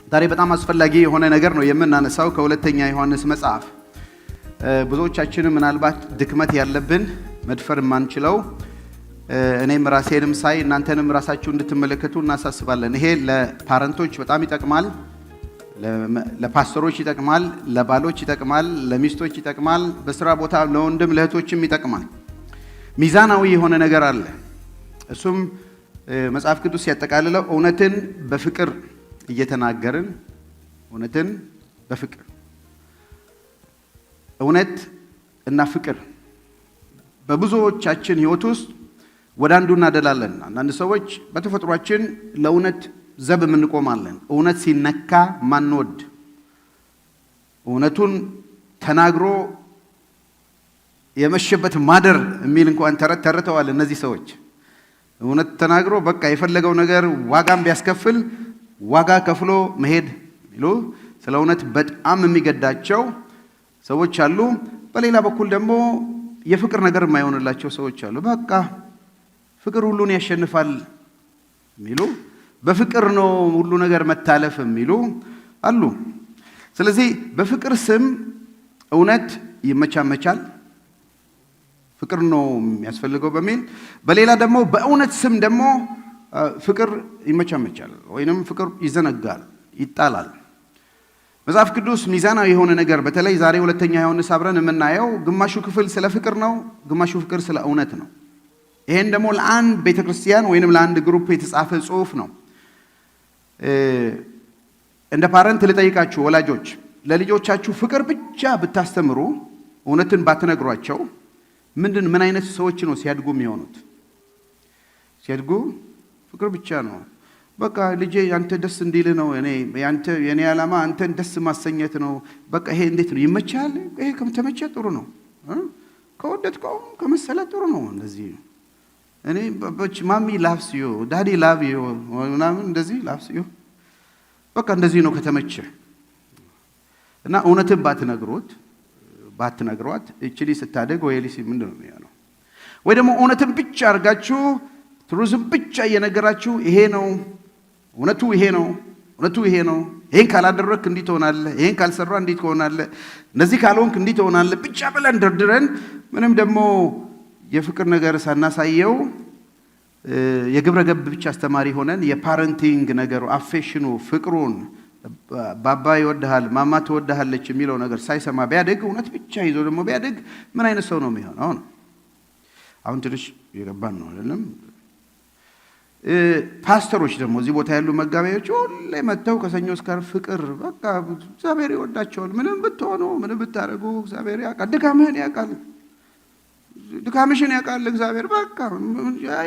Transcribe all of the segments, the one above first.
ዛሬ በጣም አስፈላጊ የሆነ ነገር ነው የምናነሳው ከሁለተኛ ዮሐንስ መጽሐፍ። ብዙዎቻችን ምናልባት ድክመት ያለብን መድፈር ማንችለው እኔም ራሴንም ሳይ እናንተንም ራሳችሁ እንድትመለከቱ እናሳስባለን። ይሄ ለፓረንቶች በጣም ይጠቅማል፣ ለፓስተሮች ይጠቅማል፣ ለባሎች ይጠቅማል፣ ለሚስቶች ይጠቅማል፣ በስራ ቦታ ለወንድም ለእህቶችም ይጠቅማል። ሚዛናዊ የሆነ ነገር አለ። እሱም መጽሐፍ ቅዱስ ያጠቃልለው እውነትን በፍቅር እየተናገርን እውነትን በፍቅር እውነት እና ፍቅር በብዙዎቻችን ህይወት ውስጥ ወደ አንዱ እናደላለን። አንዳንድ ሰዎች በተፈጥሯችን ለእውነት ዘብ እንቆማለን። እውነት ሲነካ ማንወድ፣ እውነቱን ተናግሮ የመሸበት ማደር የሚል እንኳን ተረት ተርተዋል። እነዚህ ሰዎች እውነት ተናግሮ በቃ የፈለገው ነገር ዋጋም ቢያስከፍል ዋጋ ከፍሎ መሄድ ይሉ ስለ እውነት በጣም የሚገዳቸው ሰዎች አሉ። በሌላ በኩል ደግሞ የፍቅር ነገር የማይሆንላቸው ሰዎች አሉ። በቃ ፍቅር ሁሉን ያሸንፋል የሚሉ፣ በፍቅር ነው ሁሉ ነገር መታለፍ የሚሉ አሉ። ስለዚህ በፍቅር ስም እውነት ይመቻመቻል፣ ፍቅር ነው የሚያስፈልገው በሚል፣ በሌላ ደግሞ በእውነት ስም ደግሞ ፍቅር ይመቻመቻል ወይንም ፍቅር ይዘነጋል፣ ይጣላል። መጽሐፍ ቅዱስ ሚዛናዊ የሆነ ነገር በተለይ ዛሬ ሁለተኛ ዮሐንስ አብረን የምናየው ግማሹ ክፍል ስለ ፍቅር ነው፣ ግማሹ ፍቅር ስለ እውነት ነው። ይሄን ደግሞ ለአንድ ቤተክርስቲያን ወይንም ለአንድ ግሩፕ የተጻፈ ጽሑፍ ነው። እንደ ፓረንት ልጠይቃችሁ ወላጆች፣ ለልጆቻችሁ ፍቅር ብቻ ብታስተምሩ እውነትን ባትነግሯቸው ምን አይነት ሰዎች ነው ሲያድጉ የሚሆኑት? ሲያድጉ ፍቅር ብቻ ነው። በቃ ልጄ አንተ ደስ እንዲልህ ነው፣ የኔ ዓላማ አንተን ደስ ማሰኘት ነው። በቃ ይሄ እንዴት ነው ይመቻል? ይሄ ከተመቸ ጥሩ ነው፣ ከወደድከው ከመሰለ ጥሩ ነው። እንደዚህ እኔ ማሚ ላቭስ ዩ ዳዲ ላቭ ዩ ምናምን እንደዚህ ላቭስ ዩ በቃ እንደዚህ ነው ከተመቸ። እና እውነትን ባትነግሯት እቺሊ ስታደግ ወይ ሊሲ ምንድነው የሚሆነው? ወይ ደግሞ እውነትን ብቻ አድርጋችሁ ትሩዝም ብቻ እየነገራችሁ ይሄ ነው እውነቱ፣ ይሄ ነው እውነቱ፣ ይሄ ነው፣ ይሄን ካላደረክ እንዲህ ትሆናለህ፣ ይሄን ካልሰራ እንዲህ ትሆናለህ፣ እንደዚህ ካልሆንክ እንዲህ ትሆናለህ ብቻ ብለን ደርድረን ምንም ደግሞ የፍቅር ነገር ሳናሳየው የግብረ ገብ ብቻ አስተማሪ ሆነን የፓረንቲንግ ነገሩ አፌሽኑ ፍቅሩን ባባ ይወድሃል ማማ ትወድሃለች የሚለው ነገር ሳይሰማ ቢያድግ እውነት ብቻ ይዞ ደግሞ ቢያድግ ምን አይነት ሰው ነው የሚሆነው? አሁን ትንሽ የገባን ነው አይደለም? ፓስተሮች ደግሞ እዚህ ቦታ ያሉ መጋቢያዎች ሁሌ መጥተው ከሰኞ እስከ ዓርብ ፍቅር በቃ እግዚአብሔር ይወዳቸዋል፣ ምንም ብትሆኑ ምንም ብታረጉ እግዚአብሔር ያውቃል፣ ድካምህን ያውቃል፣ ድካምሽን ያውቃል እግዚአብሔር በቃ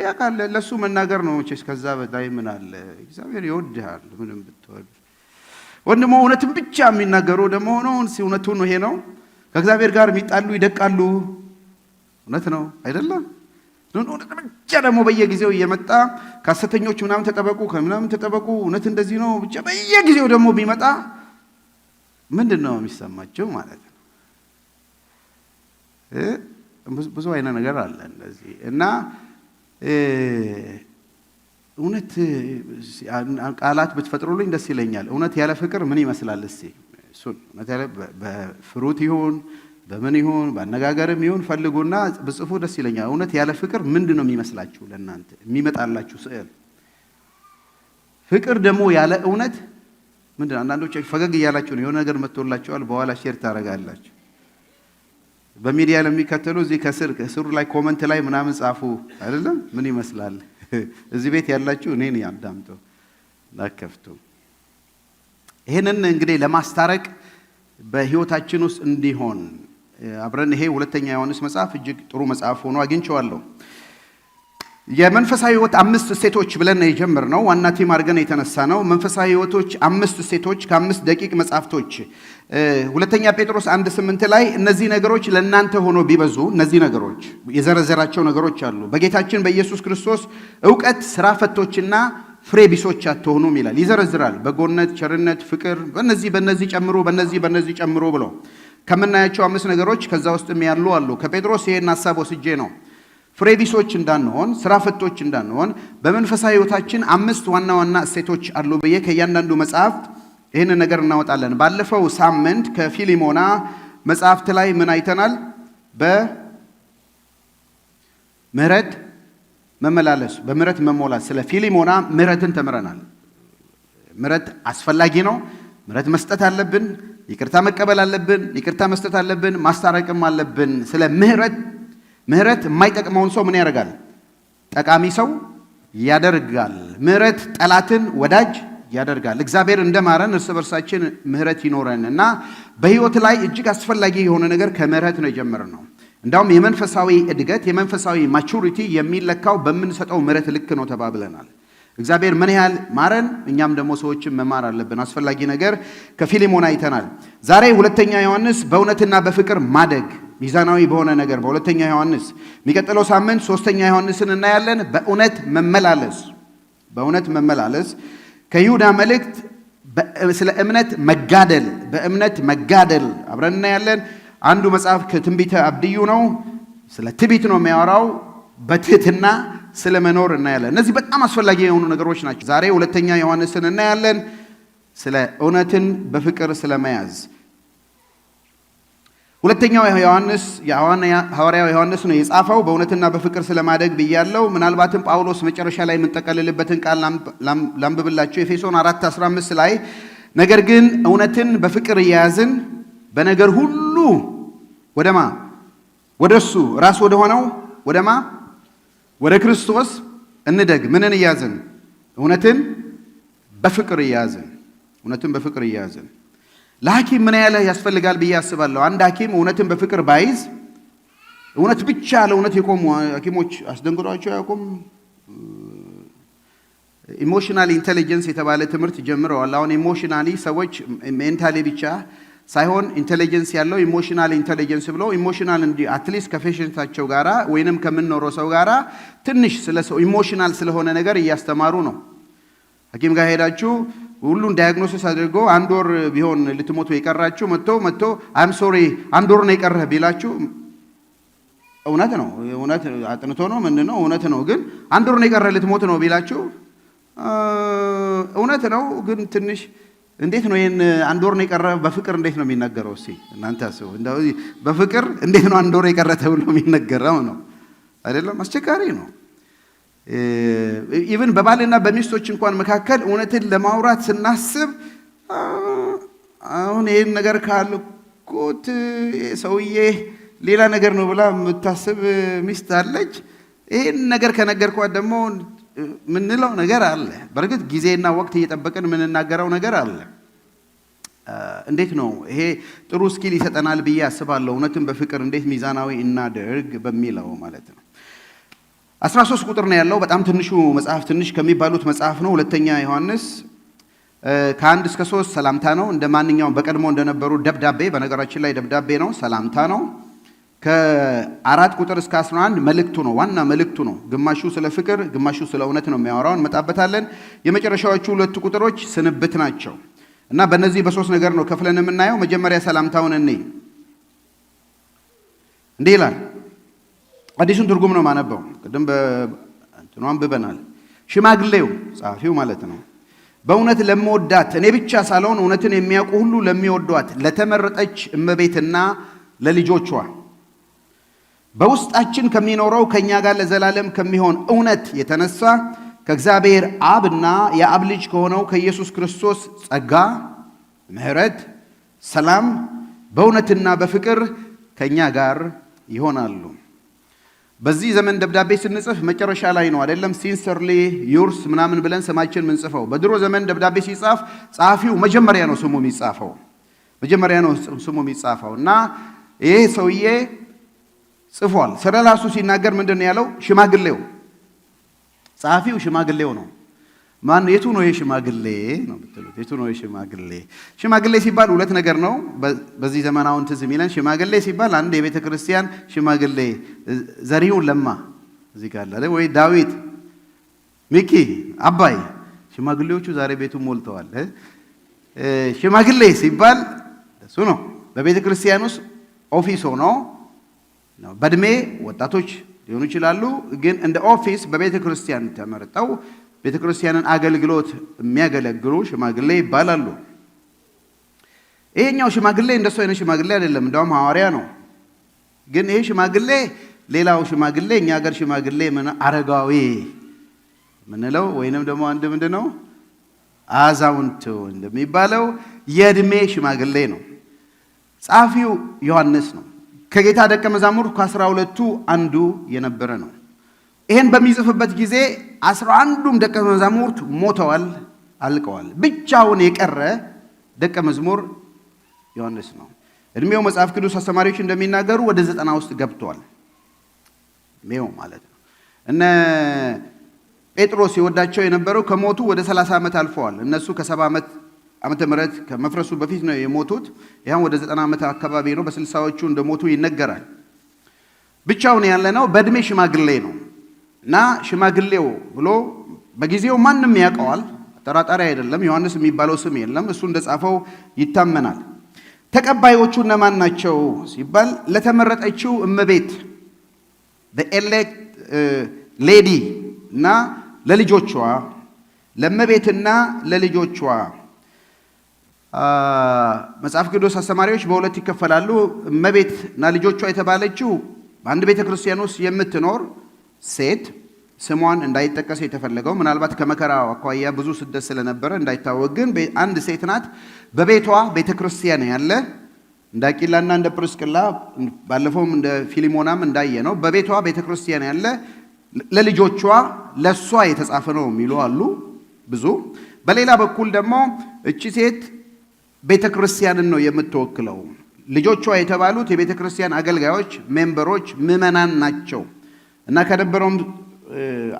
ያውቃል። ለሱ መናገር ነው እንጂ ከዛ በላይ ምን አለ? እግዚአብሔር ይወድሃል ምንም ብትሆን። ወንድሞ እውነትን ብቻ የሚናገሩ ደግሞ ነው እውነቱ ነው ይሄ ነው። ከእግዚአብሔር ጋር የሚጣሉ ይደቃሉ። እውነት ነው አይደለም? እውነት ብቻ ደግሞ በየጊዜው እየመጣ ከሐሰተኞች ምናምን ተጠበቁ ከምናምን ተጠበቁ እውነት እንደዚህ ነው ብቻ በየጊዜው ደግሞ ቢመጣ ምንድነው የሚሰማቸው ማለት ነው? ብዙ አይነት ነገር አለ እንደዚህ። እና እውነት ቃላት ብትፈጥሩልኝ ደስ ይለኛል። እውነት ያለ ፍቅር ምን ይመስላል? እስቲ እሱን እውነት ያለ በፍሩት ይሁን በምን ይሁን በአነጋገርም ይሁን ፈልጉና ብጽፉ ደስ ይለኛል። እውነት ያለ ፍቅር ምንድነው የሚመስላችሁ ለእናንተ የሚመጣላችሁ ስዕል? ፍቅር ደግሞ ያለ እውነት ምንድነው? አንዳንዶች ፈገግ እያላችሁ ነው፣ የሆነ ነገር መጥቶላችኋል፣ በኋላ ሼር ታደርጋላችሁ። በሚዲያ ለሚከተሉ እዚህ ከስሩ ላይ ኮመንት ላይ ምናምን ጻፉ አይደለም? ምን ይመስላል? እዚህ ቤት ያላችሁ እኔን ያዳምጡ ላከፍቱ። ይሄንን እንግዲህ ለማስታረቅ በህይወታችን ውስጥ እንዲሆን አብረን ይሄ ሁለተኛ ዮሐንስ መጽሐፍ እጅግ ጥሩ መጽሐፍ ሆኖ አግኝቼዋለሁ። የመንፈሳዊ ህይወት 5 እሴቶች ብለን የጀመርነው ዋና ቲም አድርገን የተነሳ ነው። መንፈሳዊ ህይወቶች 5 እሴቶች ከ5 ደቂቅ መጽሐፍቶች ሁለተኛ ጴጥሮስ 1:8 ላይ እነዚህ ነገሮች ለእናንተ ሆኖ ቢበዙ፣ እነዚህ ነገሮች የዘረዘራቸው ነገሮች አሉ፣ በጌታችን በኢየሱስ ክርስቶስ ዕውቀት ስራ ፈቶችና ፍሬ ቢሶች አትሆኑም ይላል። ይዘረዝራል። በጎነት፣ ቸርነት፣ ፍቅር በእነዚህ ጨምሩ፣ በእነዚህ ጨምሩ ብሎ ከምናያቸው 5 ነገሮች ከዛ ውስጥም ያሉ አሉ። ከጴጥሮስ ይሄን ሐሳብ ወስጄ ነው ፍሬቢሶች እንዳንሆን ስራ ፈቶች እንዳንሆን በመንፈሳዊ ህይወታችን 5 ዋና ዋና እሴቶች አሉ ብዬ ከእያንዳንዱ መጽሐፍ ይህንን ነገር እናወጣለን። ባለፈው ሳምንት ከፊሊሞና መጽሐፍት ላይ ምን አይተናል? በምህረት መመላለስ፣ በምህረት መሞላት፣ ስለ ፊሊሞና ምህረትን ተምረናል። ምህረት አስፈላጊ ነው። ምህረት መስጠት አለብን። ይቅርታ መቀበል አለብን። ይቅርታ መስጠት አለብን። ማስታረቅም አለብን። ስለ ምህረት የማይጠቅመውን ሰው ምን ያደርጋል? ጠቃሚ ሰው ያደርጋል። ምህረት ጠላትን ወዳጅ ያደርጋል። እግዚአብሔር እንደማረን እርስ በርሳችን ምህረት ይኖረን እና በህይወት ላይ እጅግ አስፈላጊ የሆነ ነገር ከምህረት ነው የጀመርነው። እንዳውም የመንፈሳዊ እድገት የመንፈሳዊ ማቹሪቲ የሚለካው በምንሰጠው ምህረት ልክ ነው ተባብለናል። እግዚአብሔር ምን ያህል ማረን፣ እኛም ደግሞ ሰዎችን መማር አለብን። አስፈላጊ ነገር ከፊሊሞና አይተናል። ዛሬ ሁለተኛ ዮሐንስ በእውነትና በፍቅር ማደግ፣ ሚዛናዊ በሆነ ነገር በሁለተኛ ዮሐንስ። የሚቀጥለው ሳምንት ሶስተኛ ዮሐንስን እናያለን። በእውነት መመላለስ ከይሁዳ መልእክት ስለ እምነት መጋደል፣ በእምነት መጋደል አብረን እናያለን። አንዱ መጽሐፍ ከትንቢተ አብድዩ ነው። ስለ ትዕቢት ነው የሚያወራው። በትህትና ስለ መኖር እናያለን። እነዚህ በጣም አስፈላጊ የሆኑ ነገሮች ናቸው። ዛሬ ሁለተኛ ዮሐንስን እናያለን። ስለ እውነትን በፍቅር ስለመያዝ ሁለተኛው ዮሐንስ ሐዋርያው ዮሐንስ ነው የጻፈው። በእውነትና በፍቅር ስለማደግ ብያለው። ምናልባትም ጳውሎስ መጨረሻ ላይ የምንጠቀልልበትን ቃል ላንብብላችሁ። ኤፌሶን 4:15 ላይ ነገር ግን እውነትን በፍቅር እየያዝን በነገር ሁሉ ወደማ ወደ እሱ ራስ ወደ ሆነው ወደማ ወደ ክርስቶስ እንደግ። ምንን እያዝን? እውነትን በፍቅር እያዝን። ለሐኪም ምን ያህል ያስፈልጋል ብዬ አስባለሁ። አንድ ሐኪም እውነትን በፍቅር ባይዝ፣ እውነት ብቻ ለእውነት የቆሙ ሐኪሞች አስደንግጧቸው ያቆም። ኢሞሽናል ኢንቴሊጀንስ የተባለ ትምህርት ጀምረዋል። አሁን ኢሞሽናሊ ሰዎች ሜንታሊ ብቻ ሳይሆን ኢንቴሊጀንስ ያለው ኢሞሽናል ኢንቴሊጀንስ ብለው ኢሞሽናል እንዲ አትሊስት ከፔሸንታቸው ጋራ ወይንም ከምንኖረው ሰው ጋራ ትንሽ ስለ ሰው ኢሞሽናል ስለሆነ ነገር እያስተማሩ ነው። ሐኪም ጋር ሄዳችሁ ሁሉን ዳያግኖሲስ አድርጎ አንድ ወር ቢሆን ልትሞቱ የቀራችሁ መጥቶ አም ሶሪ አንድ ወር ነው የቀረህ ቢላችሁ እውነት ነው፣ እውነት አጥንቶ ነው ምንድን ነው እውነት ነው። ግን አንድ ወር ነው የቀረህ ልትሞት ነው ቢላችሁ እውነት ነው። ግን ትንሽ እንዴት ነው ይሄን አንድ ወር ነው የቀረህ በፍቅር እንዴት ነው የሚነገረው? እስኪ እናንተ አስቡ። እንደው በፍቅር እንዴት ነው አንድ ወር የቀረህ ተብሎ የሚነገረው ነው አይደለም? አስቸጋሪ ነው። ኢቭን በባልና በሚስቶች እንኳን መካከል እውነትን ለማውራት ስናስብ አሁን ይሄን ነገር ካልኩት ሰውዬ ሌላ ነገር ነው ብላ የምታስብ ሚስት አለች። ይሄን ነገር ከነገርኳት ደግሞ ምንለው ነገር አለ። በእርግጥ ጊዜና ወቅት እየጠበቅን የምንናገረው ነገር አለ። እንዴት ነው ይሄ ጥሩ ስኪል ይሰጠናል ብዬ አስባለሁ። እውነትን በፍቅር እንዴት ሚዛናዊ እናደርግ በሚለው ማለት ነው። 13 ቁጥር ነው ያለው። በጣም ትንሹ መጽሐፍ፣ ትንሽ ከሚባሉት መጽሐፍ ነው። ሁለተኛ ዮሐንስ ከ1 እስከ 3 ሰላምታ ነው። እንደ ማንኛውም በቀድሞ እንደነበሩ ደብዳቤ፣ በነገራችን ላይ ደብዳቤ ነው፣ ሰላምታ ነው። ከ4 ቁጥር እስከ 11 መልእክቱ ነው፣ ዋና መልእክቱ ነው። ግማሹ ስለ ፍቅር፣ ግማሹ ስለ እውነት ነው የሚያወራው። እንመጣበታለን። የመጨረሻዎቹ 2 ቁጥሮች ስንብት ናቸው እና በእነዚህ በሶስት ነገር ነው ከፍለን የምናየው። መጀመሪያ ሰላምታውን እንይ። እንዲህ ይላል። አዲሱን ትርጉም ነው ማነበው። ቅድም በእንትኑ አንብበናል። ሽማግሌው ጸሐፊው ማለት ነው በእውነት ለምወዳት እኔ ብቻ ሳልሆን እውነትን የሚያውቁ ሁሉ ለሚወዷት ለተመረጠች እመቤትና ለልጆቿ በውስጣችን ከሚኖረው ከኛ ጋር ለዘላለም ከሚሆን እውነት የተነሳ ከእግዚአብሔር አብና የአብ ልጅ ከሆነው ከኢየሱስ ክርስቶስ ጸጋ፣ ምሕረት፣ ሰላም በእውነትና በፍቅር ከኛ ጋር ይሆናሉ። በዚህ ዘመን ደብዳቤ ስንጽፍ መጨረሻ ላይ ነው አይደለም? ሲንሰርሊ ዩርስ ምናምን ብለን ስማችን ምንጽፈው። በድሮ ዘመን ደብዳቤ ሲጻፍ ጸሐፊው መጀመሪያ ነው ስሙ የሚጻፈው እና ይሄ ሰውዬ ጽፏል። ስለ ራሱ ሲናገር ምንድን ነው ያለው? ሽማግሌው፣ ጸሐፊው ሽማግሌው ነው። ማን የቱ ነው ይሄ ሽማግሌ ነው የምትሉት? የቱ ነው ይሄ ሽማግሌ? ሽማግሌ ሲባል ሁለት ነገር ነው። በዚህ ዘመን አሁን ትዝ የሚለን ሽማግሌ ሲባል አንድ የቤተ ክርስቲያን ሽማግሌ ዘሪሁን ለማ እዚህ ጋር አለ ወይ ዳዊት፣ ሚኪ፣ አባይ ሽማግሌዎቹ ዛሬ ቤቱን ሞልተዋል። ሽማግሌ ሲባል እሱ ነው። በቤተ ክርስቲያን ውስጥ ኦፊስ ሆኖ በእድሜ ወጣቶች ሊሆኑ ይችላሉ፣ ግን እንደ ኦፊስ በቤተ ክርስቲያን ተመርጠው ቤተ ክርስቲያንን አገልግሎት የሚያገለግሉ ሽማግሌ ይባላሉ። ይሄኛው ሽማግሌ እንደሱ አይነት ሽማግሌ አይደለም፣ እንደውም ሐዋርያ ነው። ግን ይሄ ሽማግሌ ሌላው ሽማግሌ እኛ ሀገር ሽማግሌ ምን አረጋዊ ምንለው ወይንም ደግሞ አንድ ምንድነው አዛውንት እንደሚባለው የእድሜ ሽማግሌ ነው። ጻፊው ዮሐንስ ነው። ከጌታ ደቀ መዛሙርት ከ12ቱ አንዱ የነበረ ነው። ይሄን በሚጽፍበት ጊዜ 11ዱም ደቀ መዛሙርት ሞተዋል፣ አልቀዋል። ብቻውን የቀረ ደቀ መዝሙር ዮሐንስ ነው። እድሜው መጽሐፍ ቅዱስ አስተማሪዎች እንደሚናገሩ ወደ 90 ውስጥ ገብቷል። እድሜው ማለት ነው። እነ ጴጥሮስ ይወዳቸው የነበረው ከሞቱ ወደ 30 ዓመት አልፈዋል። እነሱ ከ70 ዓመተ ምህረት ከመፍረሱ በፊት ነው የሞቱት። ይሄን ወደ 90 ዓመት አካባቢ ነው። በ60ዎቹ እንደሞቱ ይነገራል። ብቻውን ያለ ነው። በእድሜ ሽማግሌ ነው እና ሽማግሌው ብሎ በጊዜው ማንም ያውቀዋል፣ ተራጣሪ አይደለም። ዮሐንስ የሚባለው ስም የለም። እሱ እንደጻፈው ይታመናል። ተቀባዮቹ እነማን ናቸው ሲባል ለተመረጠችው እመቤት በኤሌክት ሌዲ እና ለልጆቿ ለእመቤትና ለልጆቿ መጽሐፍ ቅዱስ አስተማሪዎች በሁለት ይከፈላሉ። እመቤትና ልጆቿ የተባለችው በአንድ ቤተ ክርስቲያን ውስጥ የምትኖር ሴት ስሟን እንዳይጠቀስ የተፈለገው ምናልባት ከመከራው አኳያ ብዙ ስደት ስለነበረ እንዳይታወቅ፣ ግን አንድ ሴት ናት። በቤቷ ቤተ ክርስቲያን ያለ እንደ አቂላና እንደ ፕርስቅላ ባለፈውም እንደ ፊሊሞናም እንዳየ ነው። በቤቷ ቤተ ክርስቲያን ያለ ለልጆቿ ለሷ የተጻፈ ነው የሚሉ አሉ ብዙ። በሌላ በኩል ደግሞ እቺ ሴት ቤተ ክርስቲያንን ነው የምትወክለው። ልጆቿ የተባሉት የቤተ ክርስቲያን አገልጋዮች፣ ሜምበሮች፣ ምዕመናን ናቸው እና ከነበረውም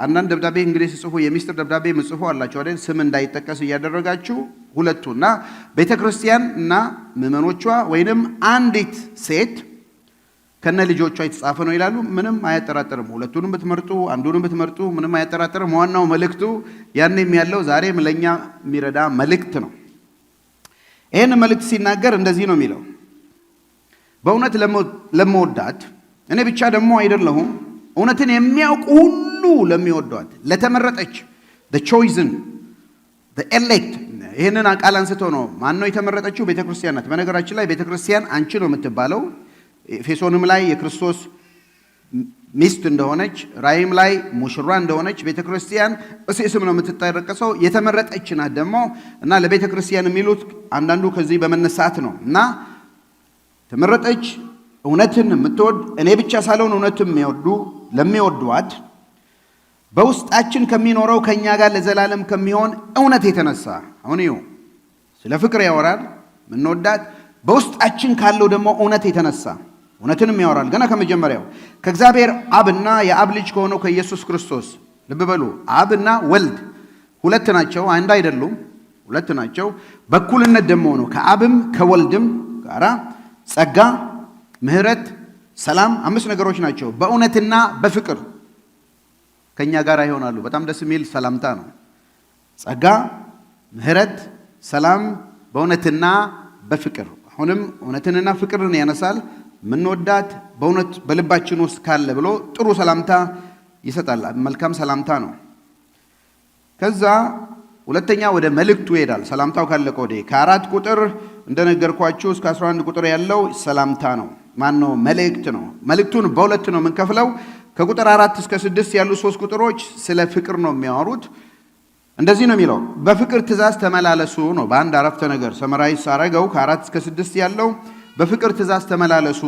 አንዳንድ ደብዳቤ እንግዲህ ጽፎ የሚስጥር ደብዳቤ ጽፎ አላቸው አይደል? ስም እንዳይጠቀስ እያደረጋችሁ ሁለቱና ቤተ ክርስቲያን እና ምዕመኖቿ ወይንም አንዲት ሴት ከነ ልጆቿ የተጻፈ ነው ይላሉ። ምንም አያጠራጥርም። ሁለቱንም ብትመርጡ አንዱንም ብትመርጡ ምንም አያጠራጥርም። ዋናው መልእክቱ ያኔም ያለው ዛሬም ለኛ የሚረዳ መልእክት ነው። ይሄን መልእክት ሲናገር እንደዚህ ነው የሚለው፣ በእውነት ለመወዳት እኔ ብቻ ደግሞ አይደለሁም እውነትን የሚያውቁ ሁሉ ለሚወዷት ለተመረጠች the chosen the elect። ይሄንን ቃል አንስቶ ነው ማን ነው የተመረጠችው? ቤተክርስቲያን ናት። በነገራችን ላይ ቤተክርስቲያን አንቺ ነው የምትባለው። ኤፌሶንም ላይ የክርስቶስ ሚስት እንደሆነች፣ ራእይም ላይ ሙሽራ እንደሆነች ቤተክርስቲያን በስም ነው የምትጠረቀሰው። የተመረጠች ናት ደግሞ እና ለቤተክርስቲያን የሚሉት አንዳንዱ ከዚህ በመነሳት ነው እና ተመረጠች እውነትን የምትወድ እኔ ብቻ ሳልሆን እውነትን የሚወዱ ለሚወዷት በውስጣችን ከሚኖረው ከኛ ጋር ለዘላለም ከሚሆን እውነት የተነሳ አሁን ይኸው ስለ ፍቅር ያወራል። ምንወዳት በውስጣችን ካለው ደግሞ እውነት የተነሳ እውነትንም ያወራል። ገና ከመጀመሪያው ከእግዚአብሔር አብና የአብ ልጅ ከሆነው ከኢየሱስ ክርስቶስ። ልብ በሉ፣ አብና ወልድ ሁለት ናቸው፣ አንድ አይደሉም፣ ሁለት ናቸው። በኩልነት ደግሞ ነው ከአብም ከወልድም ጋራ ጸጋ፣ ምህረት፣ ሰላም፣ 5 ነገሮች ናቸው። በእውነትና በፍቅር ከኛ ጋር ይሆናሉ። በጣም ደስ የሚል ሰላምታ ነው። ጸጋ፣ ምህረት፣ ሰላም በእውነትና በፍቅር። አሁንም እውነትንና ፍቅርን ያነሳል። ምንወዳት በእውነት በልባችን ውስጥ ካለ ብሎ ጥሩ ሰላምታ ይሰጣል። መልካም ሰላምታ ነው። ከዛ ሁለተኛ ወደ መልእክቱ ይሄዳል። ሰላምታው ካለቀ ወዲህ ከ4 ቁጥር እንደነገርኳችሁ እስከ 11 ቁጥር ያለው ሰላምታ ነው። ማን ነው? መልእክት ነው። መልእክቱን በሁለት ነው የምንከፍለው። ከቁጥር 4 እስከ 6 ያሉ 3 ቁጥሮች ስለ ፍቅር ነው የሚያወሩት። እንደዚህ ነው የሚለው፣ በፍቅር ትእዛዝ ተመላለሱ ነው። በአንድ አረፍተ ነገር ሰመራይዝ አረገው። ከ4 እስከ 6 ያለው በፍቅር ትእዛዝ ተመላለሱ።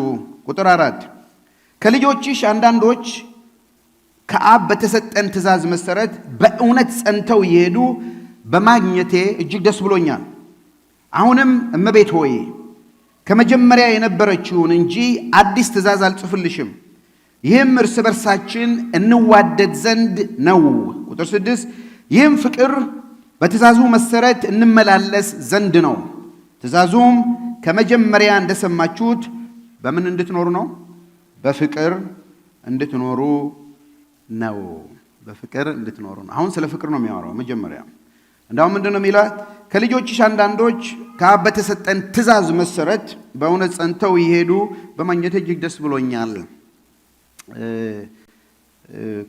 ቁጥር 4 ከልጆችሽ አንዳንዶች ከአብ በተሰጠን ትእዛዝ መሰረት በእውነት ጸንተው ይሄዱ በማግኘቴ እጅግ ደስ ብሎኛል። አሁንም እመቤት ሆይ ከመጀመሪያ የነበረችውን እንጂ አዲስ ትእዛዝ አልጽፍልሽም፣ ይህም እርስ በርሳችን እንዋደድ ዘንድ ነው። ቁጥር 6 ይህም ፍቅር በትእዛዙ መሰረት እንመላለስ ዘንድ ነው። ትእዛዙም ከመጀመሪያ እንደሰማችሁት በምን እንድትኖሩ ነው? በፍቅር እንድትኖሩ ነው። በፍቅር እንድትኖሩ ነው። አሁን ስለ ፍቅር ነው የሚያወራው መጀመሪያ። እንዳውም ምንድነው የሚለው? ከልጆችሽ አንዳንዶች ከአብ በተሰጠን ትእዛዝ መሰረት በእውነት ጸንተው ይሄዱ በማግኘቴ እጅግ ደስ ብሎኛል።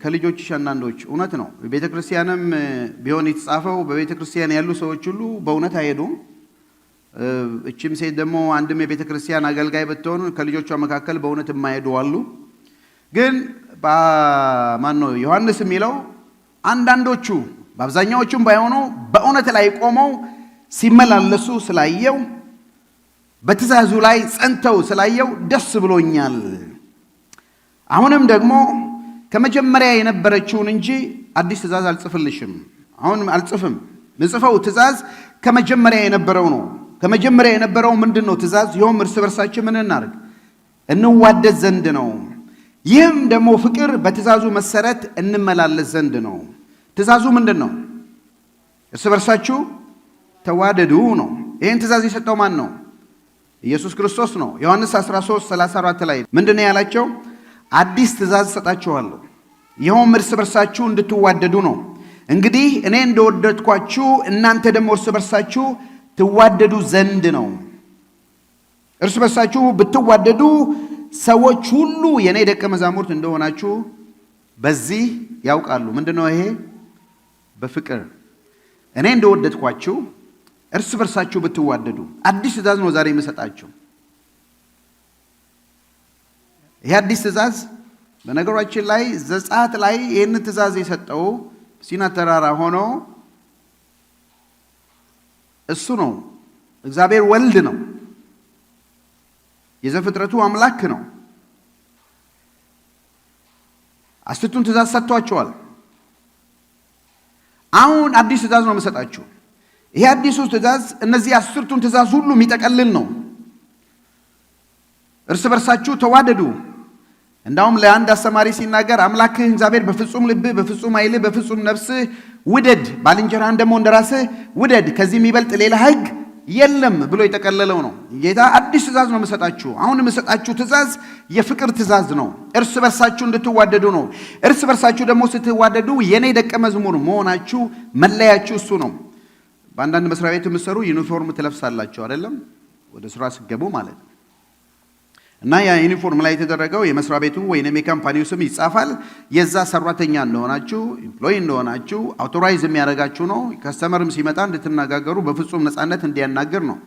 ከልጆችሽ አንዳንዶች እውነት ነው። ቤተ ክርስቲያንም ቢሆን የተጻፈው በቤተ ክርስቲያን ያሉ ሰዎች ሁሉ በእውነት አይሄዱም። እቺም ሴት ደግሞ አንድም የቤተ ክርስቲያን አገልጋይ ብትሆን ከልጆቿ መካከል በእውነት የማይሄዱ አሉ። ግን ዮሐንስ የሚለው አንዳንዶቹ በአብዛኛዎቹም ባይሆኑ በእውነት ላይ ቆመው ሲመላለሱ ስላየው በትእዛዙ ላይ ጸንተው ስላየው ደስ ብሎኛል። አሁንም ደግሞ ከመጀመሪያ የነበረችውን እንጂ አዲስ ትእዛዝ አልጽፍልሽም። አሁን አልጽፍም። ምጽፈው ትእዛዝ ከመጀመሪያ የነበረው ነው። ከመጀመሪያ የነበረው ምንድነው? ትእዛዝ ይኸውም እርስ በርሳችን ምን እናድርግ? እንዋደድ ዘንድ ነው። ይህም ደግሞ ፍቅር በትእዛዙ መሰረት እንመላለስ ዘንድ ነው። ትእዛዙ ምንድነው? እርስ በርሳችሁ ተዋደዱ ነው። ይህን ትእዛዝ የሰጠው ማን ነው? ኢየሱስ ክርስቶስ ነው። ዮሐንስ 13:34 ላይ ምንድነው ያላቸው? አዲስ ትእዛዝ ሰጣችኋለሁ፣ ይኸውም እርስ በርሳችሁ እንድትዋደዱ ነው። እንግዲህ እኔ እንደወደድኳችሁ እናንተ ደግሞ እርስ በርሳችሁ ትዋደዱ ዘንድ ነው። እርስ በርሳችሁ ብትዋደዱ ሰዎች ሁሉ የኔ ደቀ መዛሙርት እንደሆናችሁ በዚህ ያውቃሉ። ምንድነው ይሄ? በፍቅር እኔ እንደወደድኳችሁ እርስ በርሳችሁ ብትዋደዱ። አዲስ ትእዛዝ ነው ዛሬ የምሰጣችሁ። ይሄ አዲስ ትእዛዝ በነገራችን ላይ ዘጸአት ላይ ይህን ትእዛዝ የሰጠው ሲና ተራራ ሆኖ እሱ ነው። እግዚአብሔር ወልድ ነው። የዘፍጥረቱ አምላክ ነው። አስርቱን ትእዛዝ ሰጥቷቸዋል። አሁን አዲስ ትእዛዝ ነው የምሰጣችሁ። ይሄ አዲሱ ትእዛዝ እነዚህ አስርቱን ትእዛዝ ሁሉ የሚጠቀልል ነው። እርስ በርሳችሁ ተዋደዱ። እንዳውም ለአንድ አስተማሪ ሲናገር አምላክህ እግዚአብሔር በፍጹም ልብህ፣ በፍጹም ኃይልህ፣ በፍጹም ነፍስህ ውደድ፣ ባልንጀራህን ደግሞ እንደራስህ ውደድ፣ ከዚህ የሚበልጥ ሌላ ሕግ የለም ብሎ የጠቀለለው ነው። ጌታ አዲስ ትእዛዝ ነው የምሰጣችሁ። አሁን የምሰጣችሁ ትእዛዝ የፍቅር ትእዛዝ ነው። እርስ በርሳችሁ እንድትዋደዱ ነው። እርስ በርሳችሁ ደግሞ ስትዋደዱ የኔ ደቀ መዝሙር መሆናችሁ መለያችሁ እሱ ነው። በአንዳንድ መስሪያ ቤት የምትሰሩ ዩኒፎርም ትለብሳላችሁ አይደለም? ወደ ስራ ሲገቡ ማለት ነው። እና ያ ዩኒፎርም ላይ የተደረገው የመስሪያ ቤቱ ወይንም የካምፓኒው ስም ይጻፋል። የዛ ሰራተኛ እንደሆናችሁ ኢምፕሎይ እንደሆናችሁ አውቶራይዝ የሚያደርጋችሁ ነው። ከስተመርም ሲመጣ እንድትነጋገሩ በፍጹም ነፃነት እንዲያናገር ነው።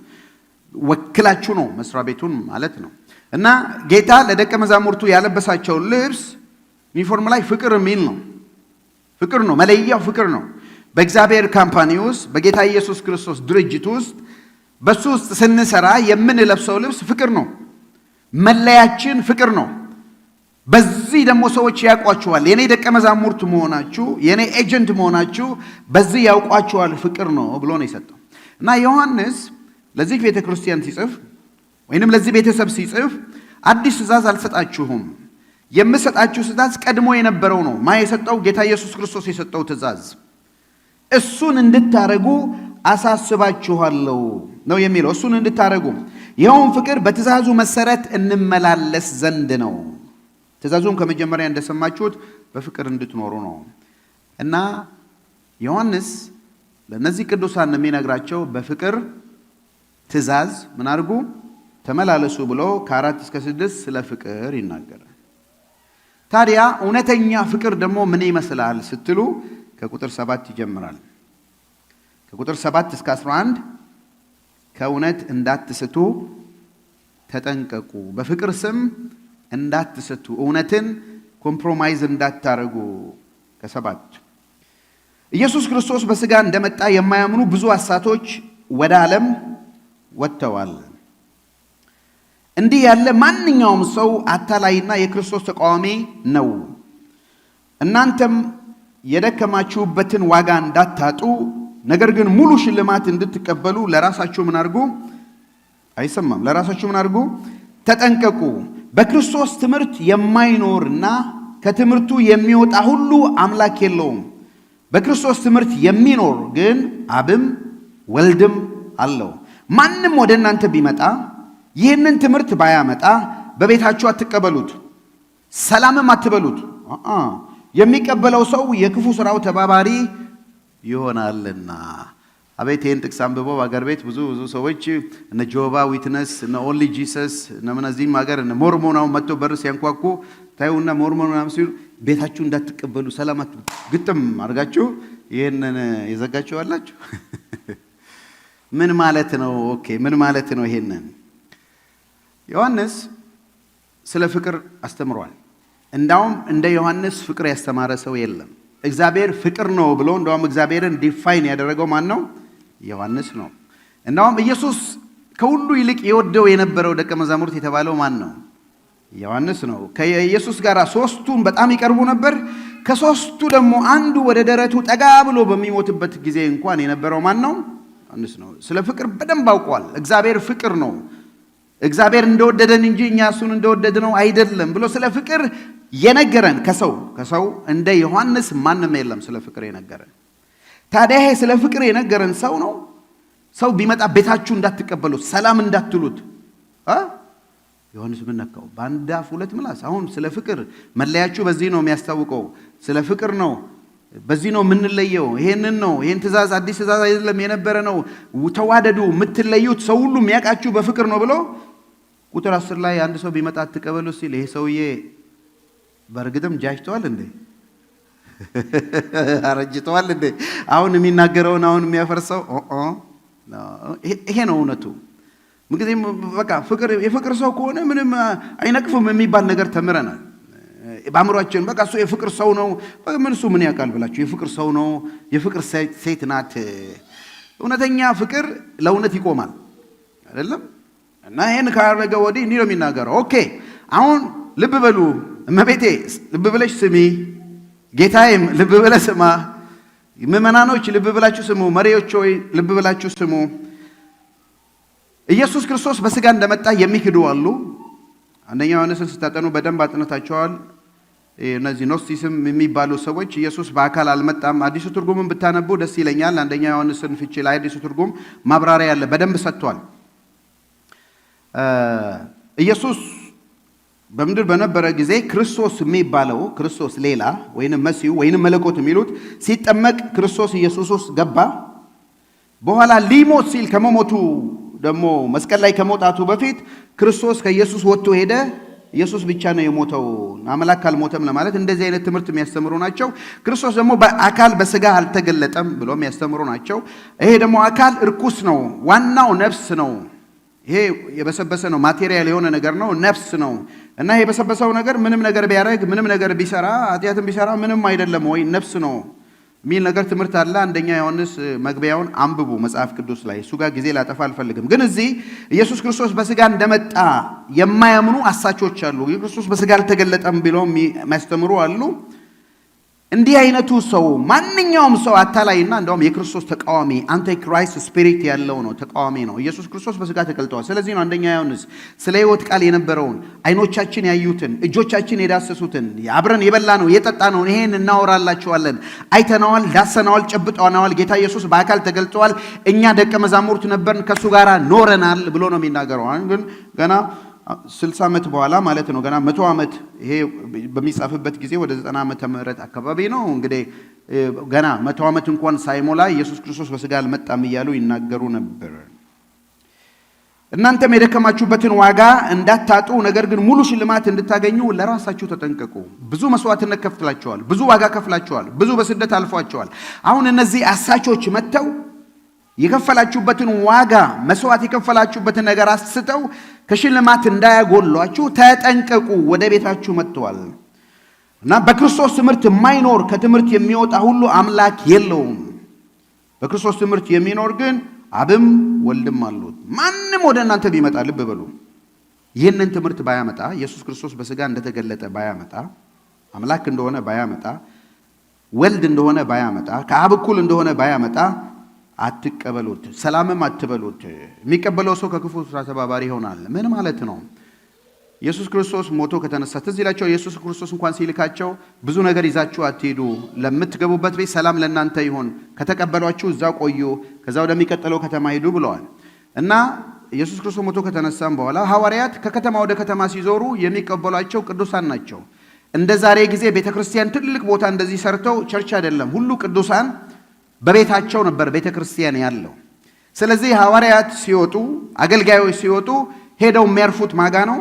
ወክላችሁ ነው መስሪያ ቤቱን ማለት ነው። እና ጌታ ለደቀ መዛሙርቱ ያለበሳቸው ልብስ ዩኒፎርም ላይ ፍቅር የሚል ነው። ፍቅር ነው፣ መለያው ፍቅር ነው። በእግዚአብሔር ካምፓኒ ውስጥ በጌታ ኢየሱስ ክርስቶስ ድርጅት ውስጥ በሱ ውስጥ ስንሰራ የምንለብሰው ልብስ ፍቅር ነው። መለያችን ፍቅር ነው። በዚህ ደግሞ ሰዎች ያውቋችኋል። የኔ ደቀ መዛሙርት መሆናችሁ፣ የኔ ኤጀንት መሆናችሁ በዚህ ያውቋችኋል። ፍቅር ነው ብሎ ነው የሰጠው። እና ዮሐንስ ለዚህ ቤተ ክርስቲያን ሲጽፍ ወይንም ለዚህ ቤተሰብ ሲጽፍ አዲስ ትእዛዝ አልሰጣችሁም፣ የምሰጣችሁ ትእዛዝ ቀድሞ የነበረው ነው። ማ የሰጠው? ጌታ ኢየሱስ ክርስቶስ የሰጠው ትእዛዝ። እሱን እንድታረጉ አሳስባችኋለሁ ነው የሚለው። እሱን እንድታረጉ፣ ይኸውም ፍቅር በትእዛዙ መሰረት እንመላለስ ዘንድ ነው። ትእዛዙም ከመጀመሪያ እንደሰማችሁት በፍቅር እንድትኖሩ ነው። እና ዮሐንስ ለነዚህ ቅዱሳን የሚነግራቸው በፍቅር ትእዛዝ ምን አድርጉ? ተመላለሱ ብሎ ከ4 እስከ 6 ስለ ፍቅር ይናገራል። ታዲያ እውነተኛ ፍቅር ደግሞ ምን ይመስላል ስትሉ ከቁጥር 7 ይጀምራል። ከቁጥር 7 እስከ 11 ከእውነት እንዳትስቱ ተጠንቀቁ፣ በፍቅር ስም እንዳትስቱ፣ እውነትን ኮምፕሮማይዝ እንዳታረጉ። ከ7 ኢየሱስ ክርስቶስ በሥጋ እንደመጣ የማያምኑ ብዙ ሐሰቶች ወደ ዓለም ወጥተዋል። እንዲህ ያለ ማንኛውም ሰው አታላይና የክርስቶስ ተቃዋሚ ነው። እናንተም የደከማችሁበትን ዋጋ እንዳታጡ፣ ነገር ግን ሙሉ ሽልማት እንድትቀበሉ ለራሳችሁ ምን አድርጉ? አይሰማም። ለራሳችሁ ምን አድርጉ? ተጠንቀቁ። በክርስቶስ ትምህርት የማይኖርና ከትምህርቱ የሚወጣ ሁሉ አምላክ የለውም። በክርስቶስ ትምህርት የሚኖር ግን አብም ወልድም አለው። ማንም ወደ እናንተ ቢመጣ ይህንን ትምህርት ባያመጣ በቤታችሁ አትቀበሉት፣ ሰላምም አትበሉት። የሚቀበለው ሰው የክፉ ስራው ተባባሪ ይሆናልና። አቤት ይህን ጥቅስ አንብበው በአገር ቤት ብዙ ሰዎች እነ ጆባ ዊትነስ እነ ኦንሊ ጂሰስ እነ ምናዚህም ሀገር እነ ሞርሞናው መጥቶ በር ሲያንኳኩ ታዩና ሞርሞናው ሲሉ ቤታችሁ እንዳትቀበሉ ሰላማችሁ ግጥም አድርጋችሁ ይህንን የዘጋችሁ አላችሁ። ምን ማለት ነው? ኦኬ ምን ማለት ነው? ይሄንን ዮሐንስ ስለ ፍቅር አስተምሯል። እንዳውም እንደ ዮሐንስ ፍቅር ያስተማረ ሰው የለም። እግዚአብሔር ፍቅር ነው ብሎ እንዳውም እግዚአብሔርን ዲፋይን ያደረገው ማን ነው? ዮሐንስ ነው። እንዳውም ኢየሱስ ከሁሉ ይልቅ የወደው የነበረው ደቀ መዛሙርት የተባለው ማን ነው? ዮሐንስ ነው። ከኢየሱስ ጋር ሶስቱም በጣም ይቀርቡ ነበር። ከሶስቱ ደግሞ አንዱ ወደ ደረቱ ጠጋ ብሎ በሚሞትበት ጊዜ እንኳን የነበረው ማን ነው? ዮሐንስ ነው። ስለ ፍቅር በደንብ አውቋል። እግዚአብሔር ፍቅር ነው፣ እግዚአብሔር እንደወደደን እንጂ እኛ እሱን እንደወደድነው አይደለም ብሎ ስለ ፍቅር የነገረን ከሰው እንደ ዮሐንስ ማንም የለም ስለ ፍቅር የነገረን። ታዲያ ይሄ ስለ ፍቅር የነገረን ሰው ነው። ሰው ቢመጣ ቤታችሁ እንዳትቀበሉት፣ ሰላም እንዳትሉት። ዮሐንስ ምን ነካው? በአንድ አፍ ሁለት ምላስ። አሁን ስለ ፍቅር መለያችሁ በዚህ ነው የሚያስታውቀው። ስለ ፍቅር ነው፣ በዚህ ነው የምንለየው። ይሄን ትእዛዝ አዲስ ትእዛዝ አይደለም፣ የነበረ ነው። ተዋደዱ፣ የምትለዩት ሰው ሁሉ የሚያውቃችሁ በፍቅር ነው ብሎ ቁጥር 10 ላይ አንድ ሰው ቢመጣ አትቀበሉ ሲል ይሄ ሰውዬ በእርግጥም ጃጅተዋል እንዴ? አረጅተዋል እንዴ? አሁን የሚናገረውን አሁን የሚያፈርሰው ይሄ ነው እውነቱ። ምክንያቱም በቃ የፍቅር ሰው ከሆነ ምንም አይነቅፍም የሚባል ነገር ተምረናል በአእምሯችን። በቃ እሱ የፍቅር ሰው ነው። ምን እሱ ምን ያውቃል ብላችሁ፣ የፍቅር ሰው ነው፣ የፍቅር ሴት ናት። እውነተኛ ፍቅር ለእውነት ይቆማል አይደለም? እና ይሄን ካረገ ወዲህ እንዲህ ነው የሚናገረው። ኦኬ አሁን ልብ በሉ፣ እመቤቴ ልብ ብለሽ ስሚ፣ ጌታዬም ልብ ብለህ ስማ፣ ምዕመናኖች ልብ ብላችሁ ስሙ፣ መሪዎች ሆይ ልብ ብላችሁ ስሙ። ኢየሱስ ክርስቶስ በስጋ እንደመጣ የሚክዱ አሉ። አንደኛ ዮሐንስን ስታጠኑ በደንብ አጥንታቸዋል። እነዚህ ኖስቲስም የሚባሉ ሰዎች ኢየሱስ በአካል አልመጣም። አዲሱ ትርጉምን ብታነቡ ደስ ይለኛል። አንደኛ ዮሐንስን ፍቺ ላይ አዲሱ ትርጉም ማብራሪያ ያለ በደንብ ሰጥቷል። ኢየሱስ በምድር በነበረ ጊዜ ክርስቶስ የሚባለው ክርስቶስ ሌላ ወይንም መሲሁ ወይንም መለኮት የሚሉት ሲጠመቅ ክርስቶስ ኢየሱስ ውስጥ ገባ። በኋላ ሊሞት ሲል ከመሞቱ ደግሞ መስቀል ላይ ከመውጣቱ በፊት ክርስቶስ ከኢየሱስ ወጥቶ ሄደ። ኢየሱስ ብቻ ነው የሞተው፣ አምላክ አልሞተም ለማለት እንደዚህ አይነት ትምህርት የሚያስተምሩ ናቸው። ክርስቶስ ደግሞ በአካል በስጋ አልተገለጠም ብሎ የሚያስተምሩ ናቸው። ይሄ ደግሞ አካል እርኩስ ነው፣ ዋናው ነፍስ ነው። ይሄ የበሰበሰ ነው፣ ማቴሪያል የሆነ ነገር ነው፣ ነፍስ ነው። እና ይሄ የበሰበሰው ነገር ምንም ነገር ቢያደርግ ምንም ነገር ቢሰራ ኃጢአትን ቢሰራ ምንም አይደለም ወይ ነፍስ ነው የሚል ነገር ትምህርት አለ። አንደኛ ዮሐንስ መግቢያውን አንብቡ መጽሐፍ ቅዱስ ላይ። እሱ ጋር ጊዜ ላጠፋ አልፈልግም። ግን እዚህ ኢየሱስ ክርስቶስ በስጋ እንደመጣ የማያምኑ አሳቾች አሉ። ኢየሱስ በስጋ አልተገለጠም ብለው የሚያስተምሩ አሉ። እንዲህ አይነቱ ሰው ማንኛውም ሰው አታላይና እንደውም የክርስቶስ ተቃዋሚ አንቲክራይስት ስፒሪት ያለው ነው፣ ተቃዋሚ ነው። ኢየሱስ ክርስቶስ በስጋ ተገልጧል። ስለዚህ ነው አንደኛ ዮሐንስ ስለ ሕይወት ቃል የነበረውን አይኖቻችን ያዩትን እጆቻችን የዳሰሱትን አብረን የበላ ነው የጠጣ ነው ይሄን እናወራላችኋለን። አይተናዋል፣ ዳሰናዋል፣ ጨብጠናዋል። ጌታ ኢየሱስ በአካል ተገልጧል። እኛ ደቀ መዛሙርት ነበርን፣ ከሱ ጋር ኖረናል ብሎ ነው የሚናገረው። ግን ገና 60 ዓመት በኋላ ማለት ነው፣ ገና 100 ዓመት ይሄ በሚጻፍበት ጊዜ ወደ 90 ዓመተ ምህረት አካባቢ ነው። እንግዲህ ገና 100 ዓመት እንኳን ሳይሞላ ኢየሱስ ክርስቶስ በስጋ አልመጣም እያሉ ይናገሩ ነበር። እናንተም የደከማችሁበትን ዋጋ እንዳታጡ፣ ነገር ግን ሙሉ ሽልማት እንድታገኙ ለራሳችሁ ተጠንቀቁ። ብዙ መስዋዕትነት ከፍላችኋል፣ ብዙ ዋጋ ከፍላችኋል፣ ብዙ በስደት አልፏችኋል። አሁን እነዚህ አሳቾች መጥተው የከፈላችሁበትን ዋጋ መስዋዕት የከፈላችሁበትን ነገር አስተው ከሽልማት እንዳያጎሏችሁ ተጠንቀቁ። ወደ ቤታችሁ መጥተዋል እና በክርስቶስ ትምህርት የማይኖር ከትምህርት የሚወጣ ሁሉ አምላክ የለውም። በክርስቶስ ትምህርት የሚኖር ግን አብም ወልድም አሉት። ማንም ወደ እናንተ ቢመጣ ልብ በሉ፣ ይህንን ትምህርት ባያመጣ፣ ኢየሱስ ክርስቶስ በስጋ እንደተገለጠ ባያመጣ፣ አምላክ እንደሆነ ባያመጣ፣ ወልድ እንደሆነ ባያመጣ፣ ከአብ እኩል እንደሆነ ባያመጣ አትቀበሉት፣ ሰላምም አትበሉት። የሚቀበለው ሰው ከክፉ ስራ ተባባሪ ይሆናል። ምን ማለት ነው? ኢየሱስ ክርስቶስ ሞቶ ከተነሳ ትዝ ይላቸው። ኢየሱስ ክርስቶስ እንኳን ሲልካቸው ብዙ ነገር ይዛችሁ አትሄዱ፣ ለምትገቡበት ቤት ሰላም ለእናንተ ይሁን፣ ከተቀበሏችሁ እዛ ቆዩ፣ ከዛ ወደሚቀጥለው ከተማ ሂዱ ብለዋል። እና ኢየሱስ ክርስቶስ ሞቶ ከተነሳም በኋላ ሐዋርያት ከከተማ ወደ ከተማ ሲዞሩ የሚቀበሏቸው ቅዱሳን ናቸው። እንደ ዛሬ ጊዜ ቤተክርስቲያን ትልቅ ቦታ እንደዚህ ሰርተው ቸርች አይደለም፣ ሁሉ ቅዱሳን በቤታቸው ነበር ቤተ ክርስቲያን ያለው። ስለዚህ ሐዋርያት ሲወጡ፣ አገልጋዮች ሲወጡ ሄደው የሚያርፉት ማጋ ነው?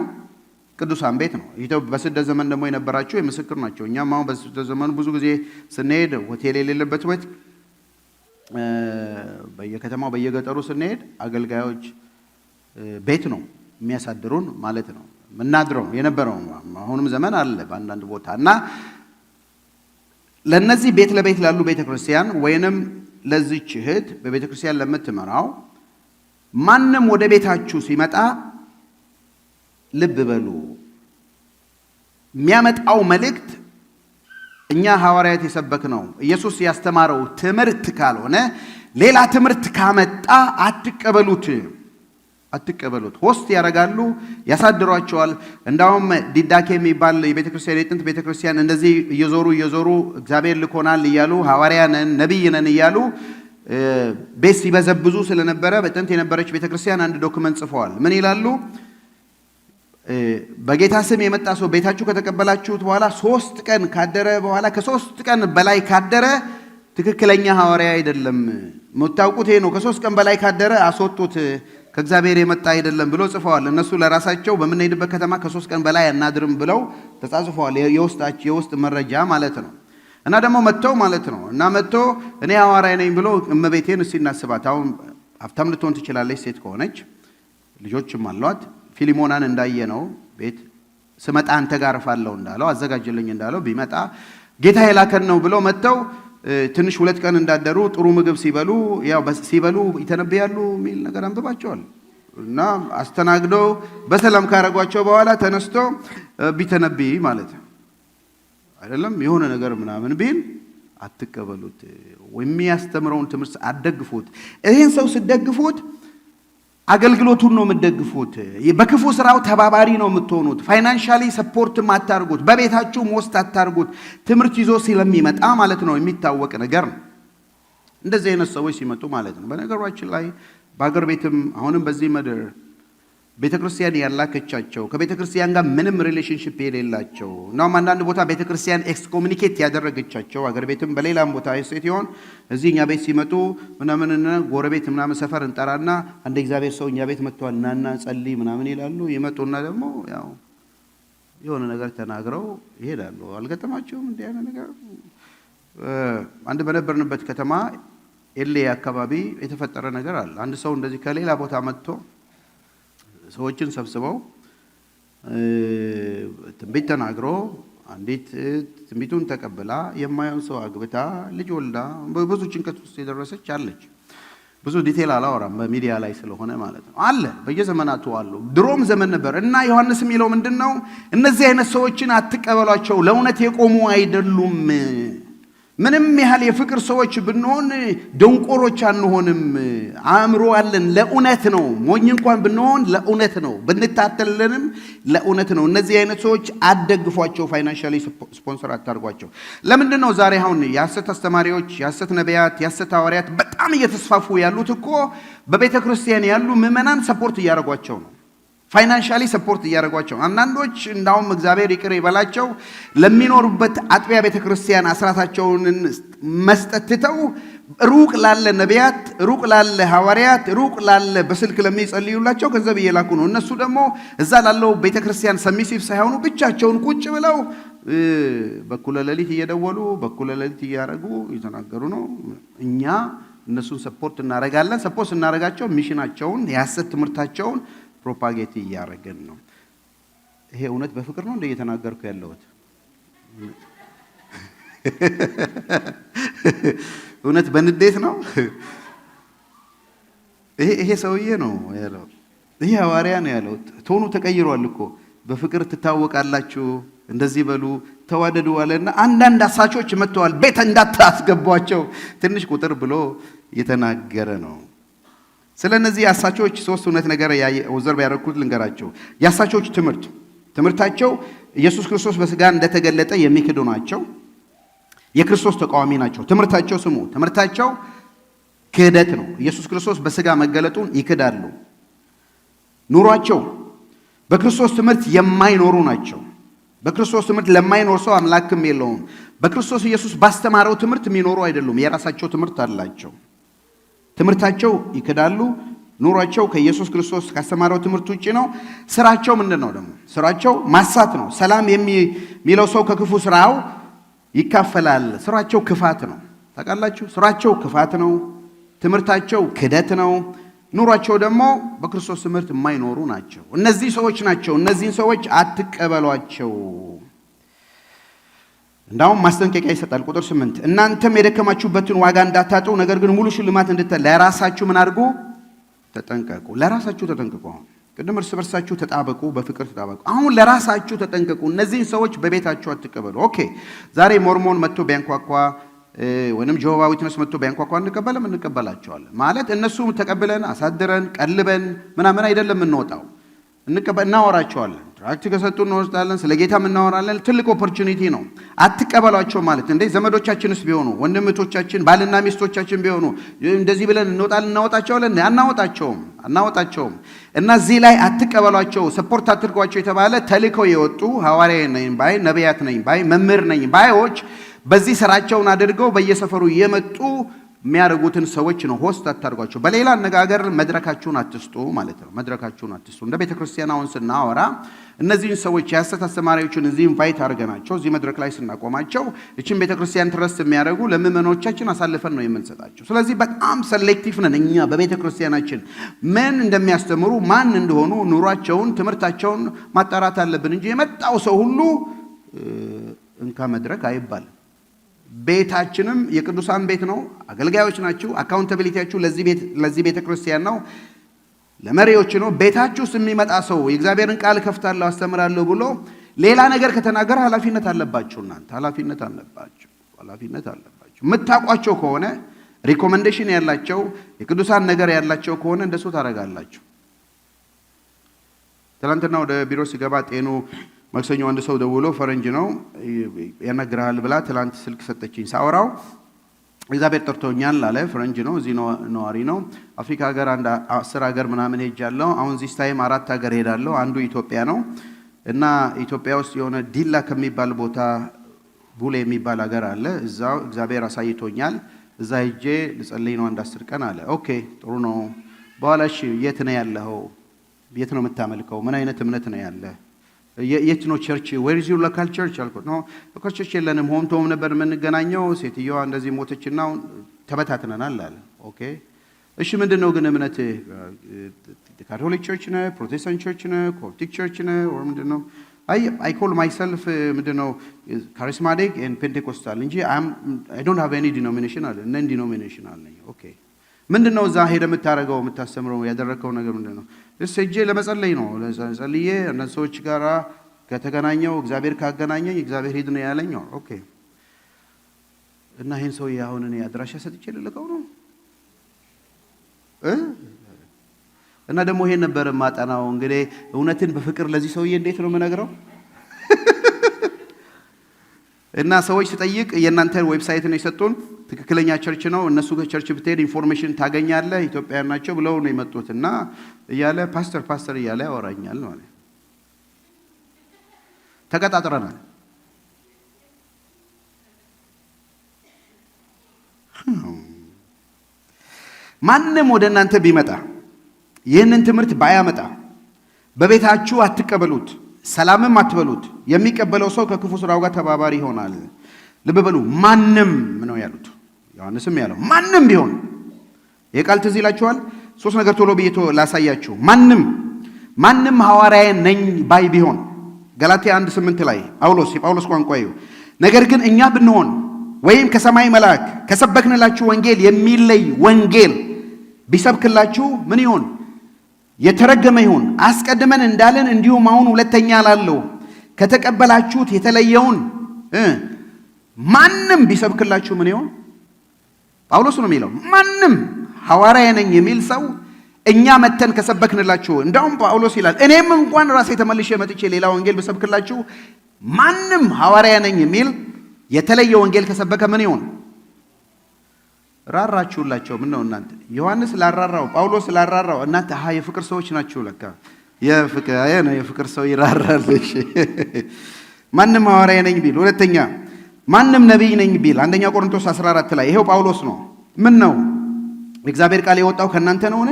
ቅዱሳን ቤት ነው። በስደት ዘመን ደግሞ የነበራቸው የምስክር ናቸው። እኛም አሁን በስደት ዘመኑ ብዙ ጊዜ ስንሄድ ሆቴል የሌለበት ቤት በየከተማው በየገጠሩ ስንሄድ አገልጋዮች ቤት ነው የሚያሳድሩን ማለት ነው። ምናድረው የነበረው አሁንም ዘመን አለ በአንዳንድ ቦታ እና ለነዚህ ቤት ለቤት ላሉ ቤተክርስቲያን ወይንም ለዚህች እህት በቤተክርስቲያን ለምትመራው ማንም ወደ ቤታችሁ ሲመጣ ልብ በሉ። የሚያመጣው መልእክት እኛ ሐዋርያት የሰበክነው ኢየሱስ ያስተማረው ትምህርት ካልሆነ ሌላ ትምህርት ካመጣ አትቀበሉት። ሆስት ያደርጋሉ፣ ያሳድሯቸዋል። እንዳውም ዲዳኬ የሚባል የቤተክርስቲያን የጥንት ቤተክርስቲያን እንደዚህ እየዞሩ እግዚአብሔር ልኮናል እያሉ ሐዋርያ ነን ነብይ ነን እያሉ ቤት ሲበዘብዙ ስለነበረ በጥንት የነበረች ቤተክርስቲያን አንድ ዶክመንት ጽፈዋል። ምን ይላሉ? በጌታ ስም የመጣ ሰው ቤታችሁ ከተቀበላችሁት በኋላ 3 ቀን ካደረ በኋላ ከ3 ቀን በላይ ካደረ ትክክለኛ ሐዋርያ አይደለም። የምታውቁት ይሄ ነው። ከ3 ቀን በላይ ካደረ አስወጡት፣ ከእግዚአብሔር የመጣ አይደለም ብሎ ጽፈዋል። እነሱ ለራሳቸው በምንሄድበት ከተማ ከ3 ቀን በላይ አናድርም ብለው ተጻጽፈዋል። የውስጥ መረጃ ማለት ነው። እና ደግሞ መጥተው ማለት ነው እና መጥቶ እኔ ሐዋርያ ነኝ ብሎ እመቤቴን እስቲ እናስባት። አሁን ሀብታም ልትሆን ትችላለች ሴት ከሆነች፣ ልጆችም አሏት። ፊሊሞናን እንዳየነው ቤት ስመጣ አንተ ጋር እርፋለሁ እንዳለው አዘጋጅልኝ እንዳለው ቢመጣ ጌታ የላከን ነው ብለው መጥተው ትንሽ 2 ቀን እንዳደሩ ጥሩ ምግብ ሲበሉ ይተነብያሉ የሚል ነገር አንብባቸዋል። እና አስተናግደው በሰላም ካረጓቸው በኋላ ተነስቶ ቢተነብይ ማለት አይደለም የሆነ ነገር ምናምን ቢል አትቀበሉት። የሚያስተምረውን ትምህርት አትደግፉት። ይሄን ሰው ስትደግፉት አገልግሎቱን ነው የምትደግፉት። በክፉ ስራው ተባባሪ ነው የምትሆኑት። ፋይናንሻሊ ሰፖርት አታርጉት። በቤታችሁ ሞስት አታርጉት። ትምህርት ይዞ ስለሚመጣ ማለት ነው። የሚታወቅ ነገር ነው እንደዚህ አይነት ሰዎች ሲመጡ ማለት ነው። በነገራችን ላይ በአገር ቤትም አሁንም በዚህ ምድር ቤተክርስቲያን ያላከቻቸው ከቤተክርስቲያን ጋር ምንም ሪሌሽንሺፕ የሌላቸው እናም አንዳንድ ቦታ ቤተክርስቲያን ኤክስኮሙኒኬት ያደረገቻቸው አገር ቤትም በሌላም ቦታ ሴት ይሆን እዚህ እኛ ቤት ሲመጡ ምናምንና ጎረቤት ምናምን ሰፈር እንጠራና አንድ እግዚአብሔር ሰው እኛ ቤት መጥቷል ናና ጸልይ ምናምን ይላሉ። ይመጡና ደግሞ ያው የሆነ ነገር ተናግረው ይሄዳሉ። አልገጠማቸውም እንዲህ አይነት ነገር? አንድ በነበርንበት ከተማ ኤሌ አካባቢ የተፈጠረ ነገር አለ። አንድ ሰው እንደዚህ ከሌላ ቦታ መጥቶ ሰዎችን ሰብስበው ትንቢት ተናግሮ አንዲት ትንቢቱን ተቀብላ የማየውን ሰው አግብታ ልጅ ወልዳ ብዙ ጭንቀት ውስጥ የደረሰች አለች። ብዙ ዲቴል አላወራም በሚዲያ ላይ ስለሆነ ማለት ነው። አለ በየዘመናቱ አሉ። ድሮም ዘመን ነበር እና ዮሐንስ የሚለው ምንድነው? እነዚህ አይነት ሰዎችን አትቀበሏቸው፣ ለእውነት የቆሙ አይደሉም። ምንም ያህል የፍቅር ሰዎች ብንሆን ደንቆሮች አንሆንም። አእምሮ አለን፣ ለእውነት ነው። ሞኝ እንኳን ብንሆን ለእውነት ነው። ብንታተልንም ለእውነት ነው። እነዚህ አይነት ሰዎች አትደግፏቸው፣ ፋይናንሻሊ ስፖንሰር አታርጓቸው። ለምንድን ነው ዛሬ አሁን የሐሰት አስተማሪዎች፣ የሐሰት ነቢያት፣ የሐሰት ሐዋርያት በጣም እየተስፋፉ ያሉት? እኮ በቤተ ክርስቲያን ያሉ ምዕመናን ሰፖርት እያደረጓቸው ነው። ፋይናንሻሊ ሰፖርት እያደረጓቸው። አንዳንዶች እንዳውም እግዚአብሔር ይቅር ይበላቸው ለሚኖሩበት አጥቢያ ቤተክርስቲያን አስራታቸውን መስጠት ትተው ሩቅ ላለ ነቢያት፣ ሩቅ ላለ ሐዋርያት፣ ሩቅ ላለ በስልክ ለሚጸልዩላቸው ገንዘብ እየላኩ ነው። እነሱ ደግሞ እዛ ላለው ቤተክርስቲያን ሰሚሲቭ ሳይሆኑ ብቻቸውን ቁጭ ብለው በኩለ ሌሊት እየደወሉ በኩለ ሌሊት እያደረጉ እየተናገሩ ነው። እኛ እነሱን ሰፖርት እናደርጋለን። ሰፖርት እናደርጋቸው ሚሽናቸውን የሐሰት ትምህርታቸውን ፕሮፓጌት እያደረገን ነው። ይሄ እውነት በፍቅር ነው እንደ እየተናገርኩ ያለሁት? እውነት በንዴት ነው? ይሄ ሰውዬ ነው ያለው። ይሄ ሐዋርያ ነው ያለው። ቶኑ ተቀይሯል እኮ። በፍቅር ትታወቃላችሁ፣ እንደዚህ በሉ፣ ተዋደዱ አለና አንዳንድ አሳቾች መጥተዋል። ቤት እንዳታስገቧቸው ትንሽ ቁጥር ብሎ የተናገረ ነው። ስለነዚህ አሳቾች 3 እውነት ነገር ኦብዘርቭ ያደረኩት ልንገራቸው። የአሳቾች ትምህርታቸው ኢየሱስ ክርስቶስ በስጋ እንደተገለጠ የሚክዱ ናቸው። የክርስቶስ ተቃዋሚ ናቸው። ትምህርታቸው ስሙ፣ ትምህርታቸው ክህደት ነው። ኢየሱስ ክርስቶስ በስጋ መገለጡን ይክዳሉ። ኑሯቸው በክርስቶስ ትምህርት የማይኖሩ ናቸው። በክርስቶስ ትምህርት ለማይኖር ሰው አምላክም የለውም። በክርስቶስ ኢየሱስ ባስተማረው ትምህርት የሚኖሩ አይደሉም። የራሳቸው ትምህርት አላቸው። ትምህርታቸው ይክዳሉ። ኑሯቸው ከኢየሱስ ክርስቶስ ካስተማረው ትምህርት ውጪ ነው። ስራቸው ምንድን ነው ደግሞ? ስራቸው ማሳት ነው። ሰላም የሚለው ሰው ከክፉ ስራው ይካፈላል። ስራቸው ክፋት ነው። ታውቃላችሁ? ስራቸው ክፋት ነው። ትምህርታቸው ክደት ነው። ኑሯቸው ደግሞ በክርስቶስ ትምህርት የማይኖሩ ናቸው። እነዚህ ሰዎች ናቸው። እነዚህን ሰዎች አትቀበሏቸው። እንዳውም ማስጠንቀቂያ ይሰጣል። ቁጥር 8 እናንተም የደከማችሁበትን ዋጋ እንዳታጡ፣ ነገር ግን ሙሉ ሽልማት ለራሳችሁ ምን አድርጉ? ተጠንቀቁ። ለራሳችሁ ተጠንቀቁ። ቅድም እርስ በርሳችሁ ተጣበቁ፣ በፍቅር ተጣበቁ። አሁን ለራሳችሁ ተጠንቀቁ። እነዚህን ሰዎች በቤታችሁ አትቀበሉ። ኦኬ፣ ዛሬ ሞርሞን መጥቶ ቢያንኳኳ ወይንም ጆሆባ ዊትነስ መጥቶ ቢያንኳኳ እንቀበላቸዋለን ማለት እነሱ ተቀብለን አሳድረን ቀልበን ምናምን አይደለም እንወጣው። እናወራቸዋለን። ትራክት ከሰጡን እንወስዳለን። ስለ ጌታም እናወራለን። ትልቅ ኦፖርቹኒቲ ነው። አትቀበሏቸው ማለት እንዴ ዘመዶቻችንስ ቢሆኑ ወንድምቶቻችን፣ ባልና ሚስቶቻችን ቢሆኑ እንደዚህ ብለን እናወጣቸዋለን? አናወጣቸውም። እና እዚህ ላይ አትቀበሏቸው፣ ሰፖርት አትርጓቸው የተባለ ተልከው የወጡ ሐዋርያ ነኝ ባይ፣ ነቢያት ነኝ ባይ፣ መምህር ነኝ ባዮች በዚህ ስራቸውን አድርገው በየሰፈሩ የመጡ የሚያደርጉትን ሰዎች ነው ሆስት አታርጓቸው። በሌላ አነጋገር መድረካችሁን አትስጡ ማለት ነው። መድረካችሁን አትስጡ። እንደ ቤተክርስቲያን አሁን ስናወራ እነዚህን ሰዎች የሐሰት አስተማሪዎችን እዚህ ኢንቫይት አድርገናቸው እዚህ መድረክ ላይ ስናቆማቸው እቺን ቤተክርስቲያን ትረስት የሚያደርጉ ለምእመኖቻችን አሳልፈን ነው የምንሰጣቸው። ስለዚህ በጣም ሰሌክቲቭ ነን እኛ በቤተክርስቲያናችን ምን እንደሚያስተምሩ ማን እንደሆኑ ኑሯቸውን፣ ትምህርታቸውን ማጣራት አለብን እንጂ የመጣው ሰው ሁሉ እንካ መድረክ አይባልም። ቤታችንም የቅዱሳን ቤት ነው። አገልጋዮች ናችሁ። አካውንታቢሊቲያችሁ ለዚህ ቤተ ክርስቲያን ነው፣ ለመሪዎች ነው። ቤታችሁስ የሚመጣ ሰው የእግዚአብሔርን ቃል ከፍታለሁ አስተምራለሁ ብሎ ሌላ ነገር ከተናገረ ኃላፊነት አለባችሁ። እናንተ ኃላፊነት አለባችሁ። የምታውቋቸው ከሆነ ሪኮመንዴሽን ያላቸው የቅዱሳን ነገር ያላቸው ከሆነ እንደሱ ታደርጋላችሁ። ትናንትና ወደ ቢሮ ሲገባ ጤኑ ማክሰኞ አንድ ሰው ደውሎ ፈረንጅ ነው ያናግራል ብላ ትላንት ስልክ ሰጠችኝ። ሳወራው እግዚአብሔር ጠርቶኛል አለ። ፈረንጅ ነው፣ እዚህ ነዋሪ ነው። አፍሪካ ሀገር አንድ 10 ሀገር ምናምን ሄጃለሁ። አሁን ዚስ ታይም 4 ሀገር ሄዳለሁ። አንዱ ኢትዮጵያ ነው እና ኢትዮጵያ ውስጥ የሆነ ዲላ ከሚባል ቦታ ቡሌ የሚባል ሀገር አለ። እዛው እግዚአብሔር አሳይቶኛል። እዛ ሄጄ ልጸልይ ነው አንድ 10 ቀን አለ። ኦኬ ጥሩ ነው። በኋላ እሺ የት ነው ያለኸው? የት ነው የምታመልከው? ምን አይነት እምነት ነው ያለ? የት ነው ቸርች? ዌር ኢዝ ዩር ሎካል ቸርች አልኩት። ነው ሎካል ቸርች የለንም፣ ሆም ቶም ነበር የምንገናኘው። ሴትዮዋ እንደዚህ ሞተችና ተበታትነናል አለ። ኦኬ እሺ ምንድነው ግን እምነት? ካቶሊክ ቸርች ነው? ፕሮቴስታንት ቸርች ነው? ኮፕቲክ ቸርች ነው? ወር ምንድነው? አይ ኮል ማይሰልፍ ምንድነው ካሪስማቲክ ኤንድ ፔንቴኮስታል እንጂ አይ ዶንት ሃቭ ኤኒ ዲኖሚኔሽናል ነን ዲኖሚኔሽናል ነኝ። ኦኬ ምንድነው እዛ ሄደ የምታረገው የምታስተምረው ያደረከው ነገር ምንድነው? እጄ ለመጸለይ ነው። ለጸልዬ እነዚህ ሰዎች ጋር ከተገናኘው እግዚአብሔር ካገናኘኝ እግዚአብሔር ሂድ ነው ያለኝ። ኦኬ እና ይሄን ሰው ያሁን እኔ አድራሻ ሰጥቼ ልልከው ነው እና ደግሞ ይሄን ነበር ማጠናው። እንግዲህ እውነትን በፍቅር ለዚህ ሰውዬ እንዴት ነው የምነግረው? እና ሰዎች ሲጠይቅ የእናንተን ዌብሳይት ነው የሰጡን፣ ትክክለኛ ቸርች ነው፣ እነሱ ከቸርች ብትሄድ ኢንፎርሜሽን ታገኛለህ፣ ኢትዮጵያውያን ናቸው ብለው ነው የመጡት እና እያለ ፓስተር እያለ ያወራኛል ማለት ተቀጣጥረናል። ማንም ወደ እናንተ ቢመጣ ይህንን ትምህርት ባያመጣ በቤታችሁ አትቀበሉት፣ ሰላምም አትበሉት። የሚቀበለው ሰው ከክፉ ስራው ጋር ተባባሪ ይሆናል። ልብ በሉ፣ ማንም ነው ያሉት። ዮሐንስም ያለው ማንም ቢሆን ይህ ቃል ትዝ ይላችኋል። 3 ነገር ቶሎ ብዬ ላሳያችሁ። ማንም ሐዋርያ ነኝ ባይ ቢሆን ገላትያ 1:8 ላይ የጳውሎስ ቋንቋ እዩ። ነገር ግን እኛ ብንሆን ወይም ከሰማይ መልአክ ከሰበክንላችሁ ወንጌል የሚለይ ወንጌል ቢሰብክላችሁ ምን ይሆን? የተረገመ ይሁን። አስቀድመን እንዳለን እንዲሁም አሁን ሁለተኛ ላለው ከተቀበላችሁት የተለየውን ማንም ቢሰብክላችሁ ምን ይሆን? ጳውሎስ ነው የሚለው። ማንም ሐዋርያ ነኝ የሚል ሰው እኛ መተን ከሰበክንላችሁ፣ እንዳውም ጳውሎስ ይላል እኔም እንኳን ራሴ ተመልሼ መጥቼ ሌላ ወንጌል ብሰብክላችሁ፣ ማንም ሐዋርያ ነኝ የሚል የተለየ ወንጌል ከሰበከ ምን ይሆን? ራራችሁላቸው። ምን ነው እናንተ? ዮሐንስ ላራራው፣ ጳውሎስ ላራራው፣ እናንተ የፍቅር ሰዎች ናችሁ። ለካ የፍቅር ሰው ይራራልሽ። ማንም ሐዋርያ ነኝ ቢል፣ ሁለተኛ ማንም ነቢይ ነኝ ቢል 1 ቆሮንቶስ 14 ላይ ይሄው ጳውሎስ ነው። ምን ነው እግዚአብሔር ቃል የወጣው ከእናንተ ነውን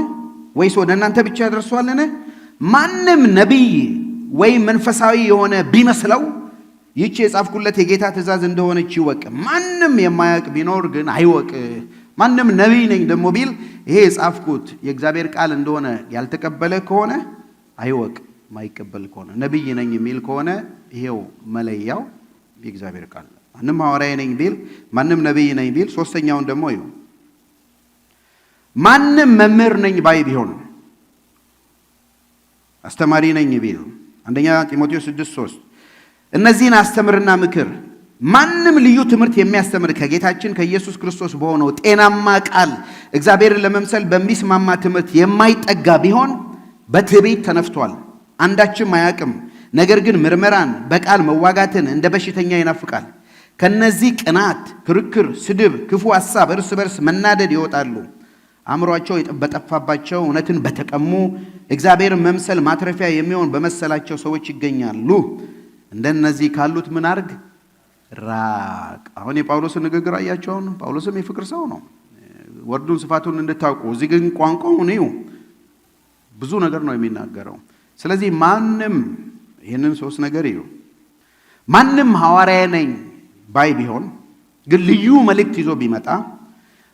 ወይስ ወደ እናንተ ብቻ ደርሷልን? ማንም ነቢይ ወይም መንፈሳዊ የሆነ ቢመስለው ይህች የጻፍኩለት የጌታ ትእዛዝ እንደሆነች ይወቅ። ማንም የማያውቅ ቢኖር ግን አይወቅ። ማንም ነቢይ ነኝ ደግሞ ቢል ይሄ የጻፍኩት የእግዚአብሔር ቃል እንደሆነ ያልተቀበለ ከሆነ አይወቅ። ማይቀበል ከሆነ ነቢይ ነኝ የሚል ከሆነ ይሄው መለያው የእግዚአብሔር ቃል። ማንም ሐዋርያ ነኝ ቢል፣ ማንም ነቢይ ነኝ ቢል፣ ሶስተኛውን ደግሞ ይኸው ማንም መምህር ነኝ ባይ ቢሆን፣ አስተማሪ ነኝ ቢል አንደኛ ጢሞቴዎስ 6:3 እነዚህን አስተምርና ምክር። ማንም ልዩ ትምህርት የሚያስተምር ከጌታችን ከኢየሱስ ክርስቶስ በሆነው ጤናማ ቃል እግዚአብሔርን ለመምሰል በሚስማማ ትምህርት የማይጠጋ ቢሆን በትዕቢት ተነፍቷል፣ አንዳችም አያውቅም። ነገር ግን ምርመራን፣ በቃል መዋጋትን እንደ በሽተኛ ይናፍቃል። ከነዚህ ቅናት፣ ክርክር፣ ስድብ፣ ክፉ ሐሳብ፣ እርስ በርስ መናደድ ይወጣሉ። አእምሯቸው በጠፋባቸው እውነትን በተቀሙ እግዚአብሔርን መምሰል ማትረፊያ የሚሆን በመሰላቸው ሰዎች ይገኛሉ። እንደነዚህ ካሉት ምን አርግ? ራቅ። አሁን የጳውሎስን ንግግር አያቸው። አሁን ጳውሎስም የፍቅር ሰው ነው፣ ወርዱን ስፋቱን እንድታውቁ። እዚህ ግን ቋንቋውን እዩ፣ ብዙ ነገር ነው የሚናገረው። ስለዚህ ማንም ይህንን ሶስት ነገር እዩ። ማንም ሐዋርያ ነኝ ባይ ቢሆን ግን ልዩ መልእክት ይዞ ቢመጣ፣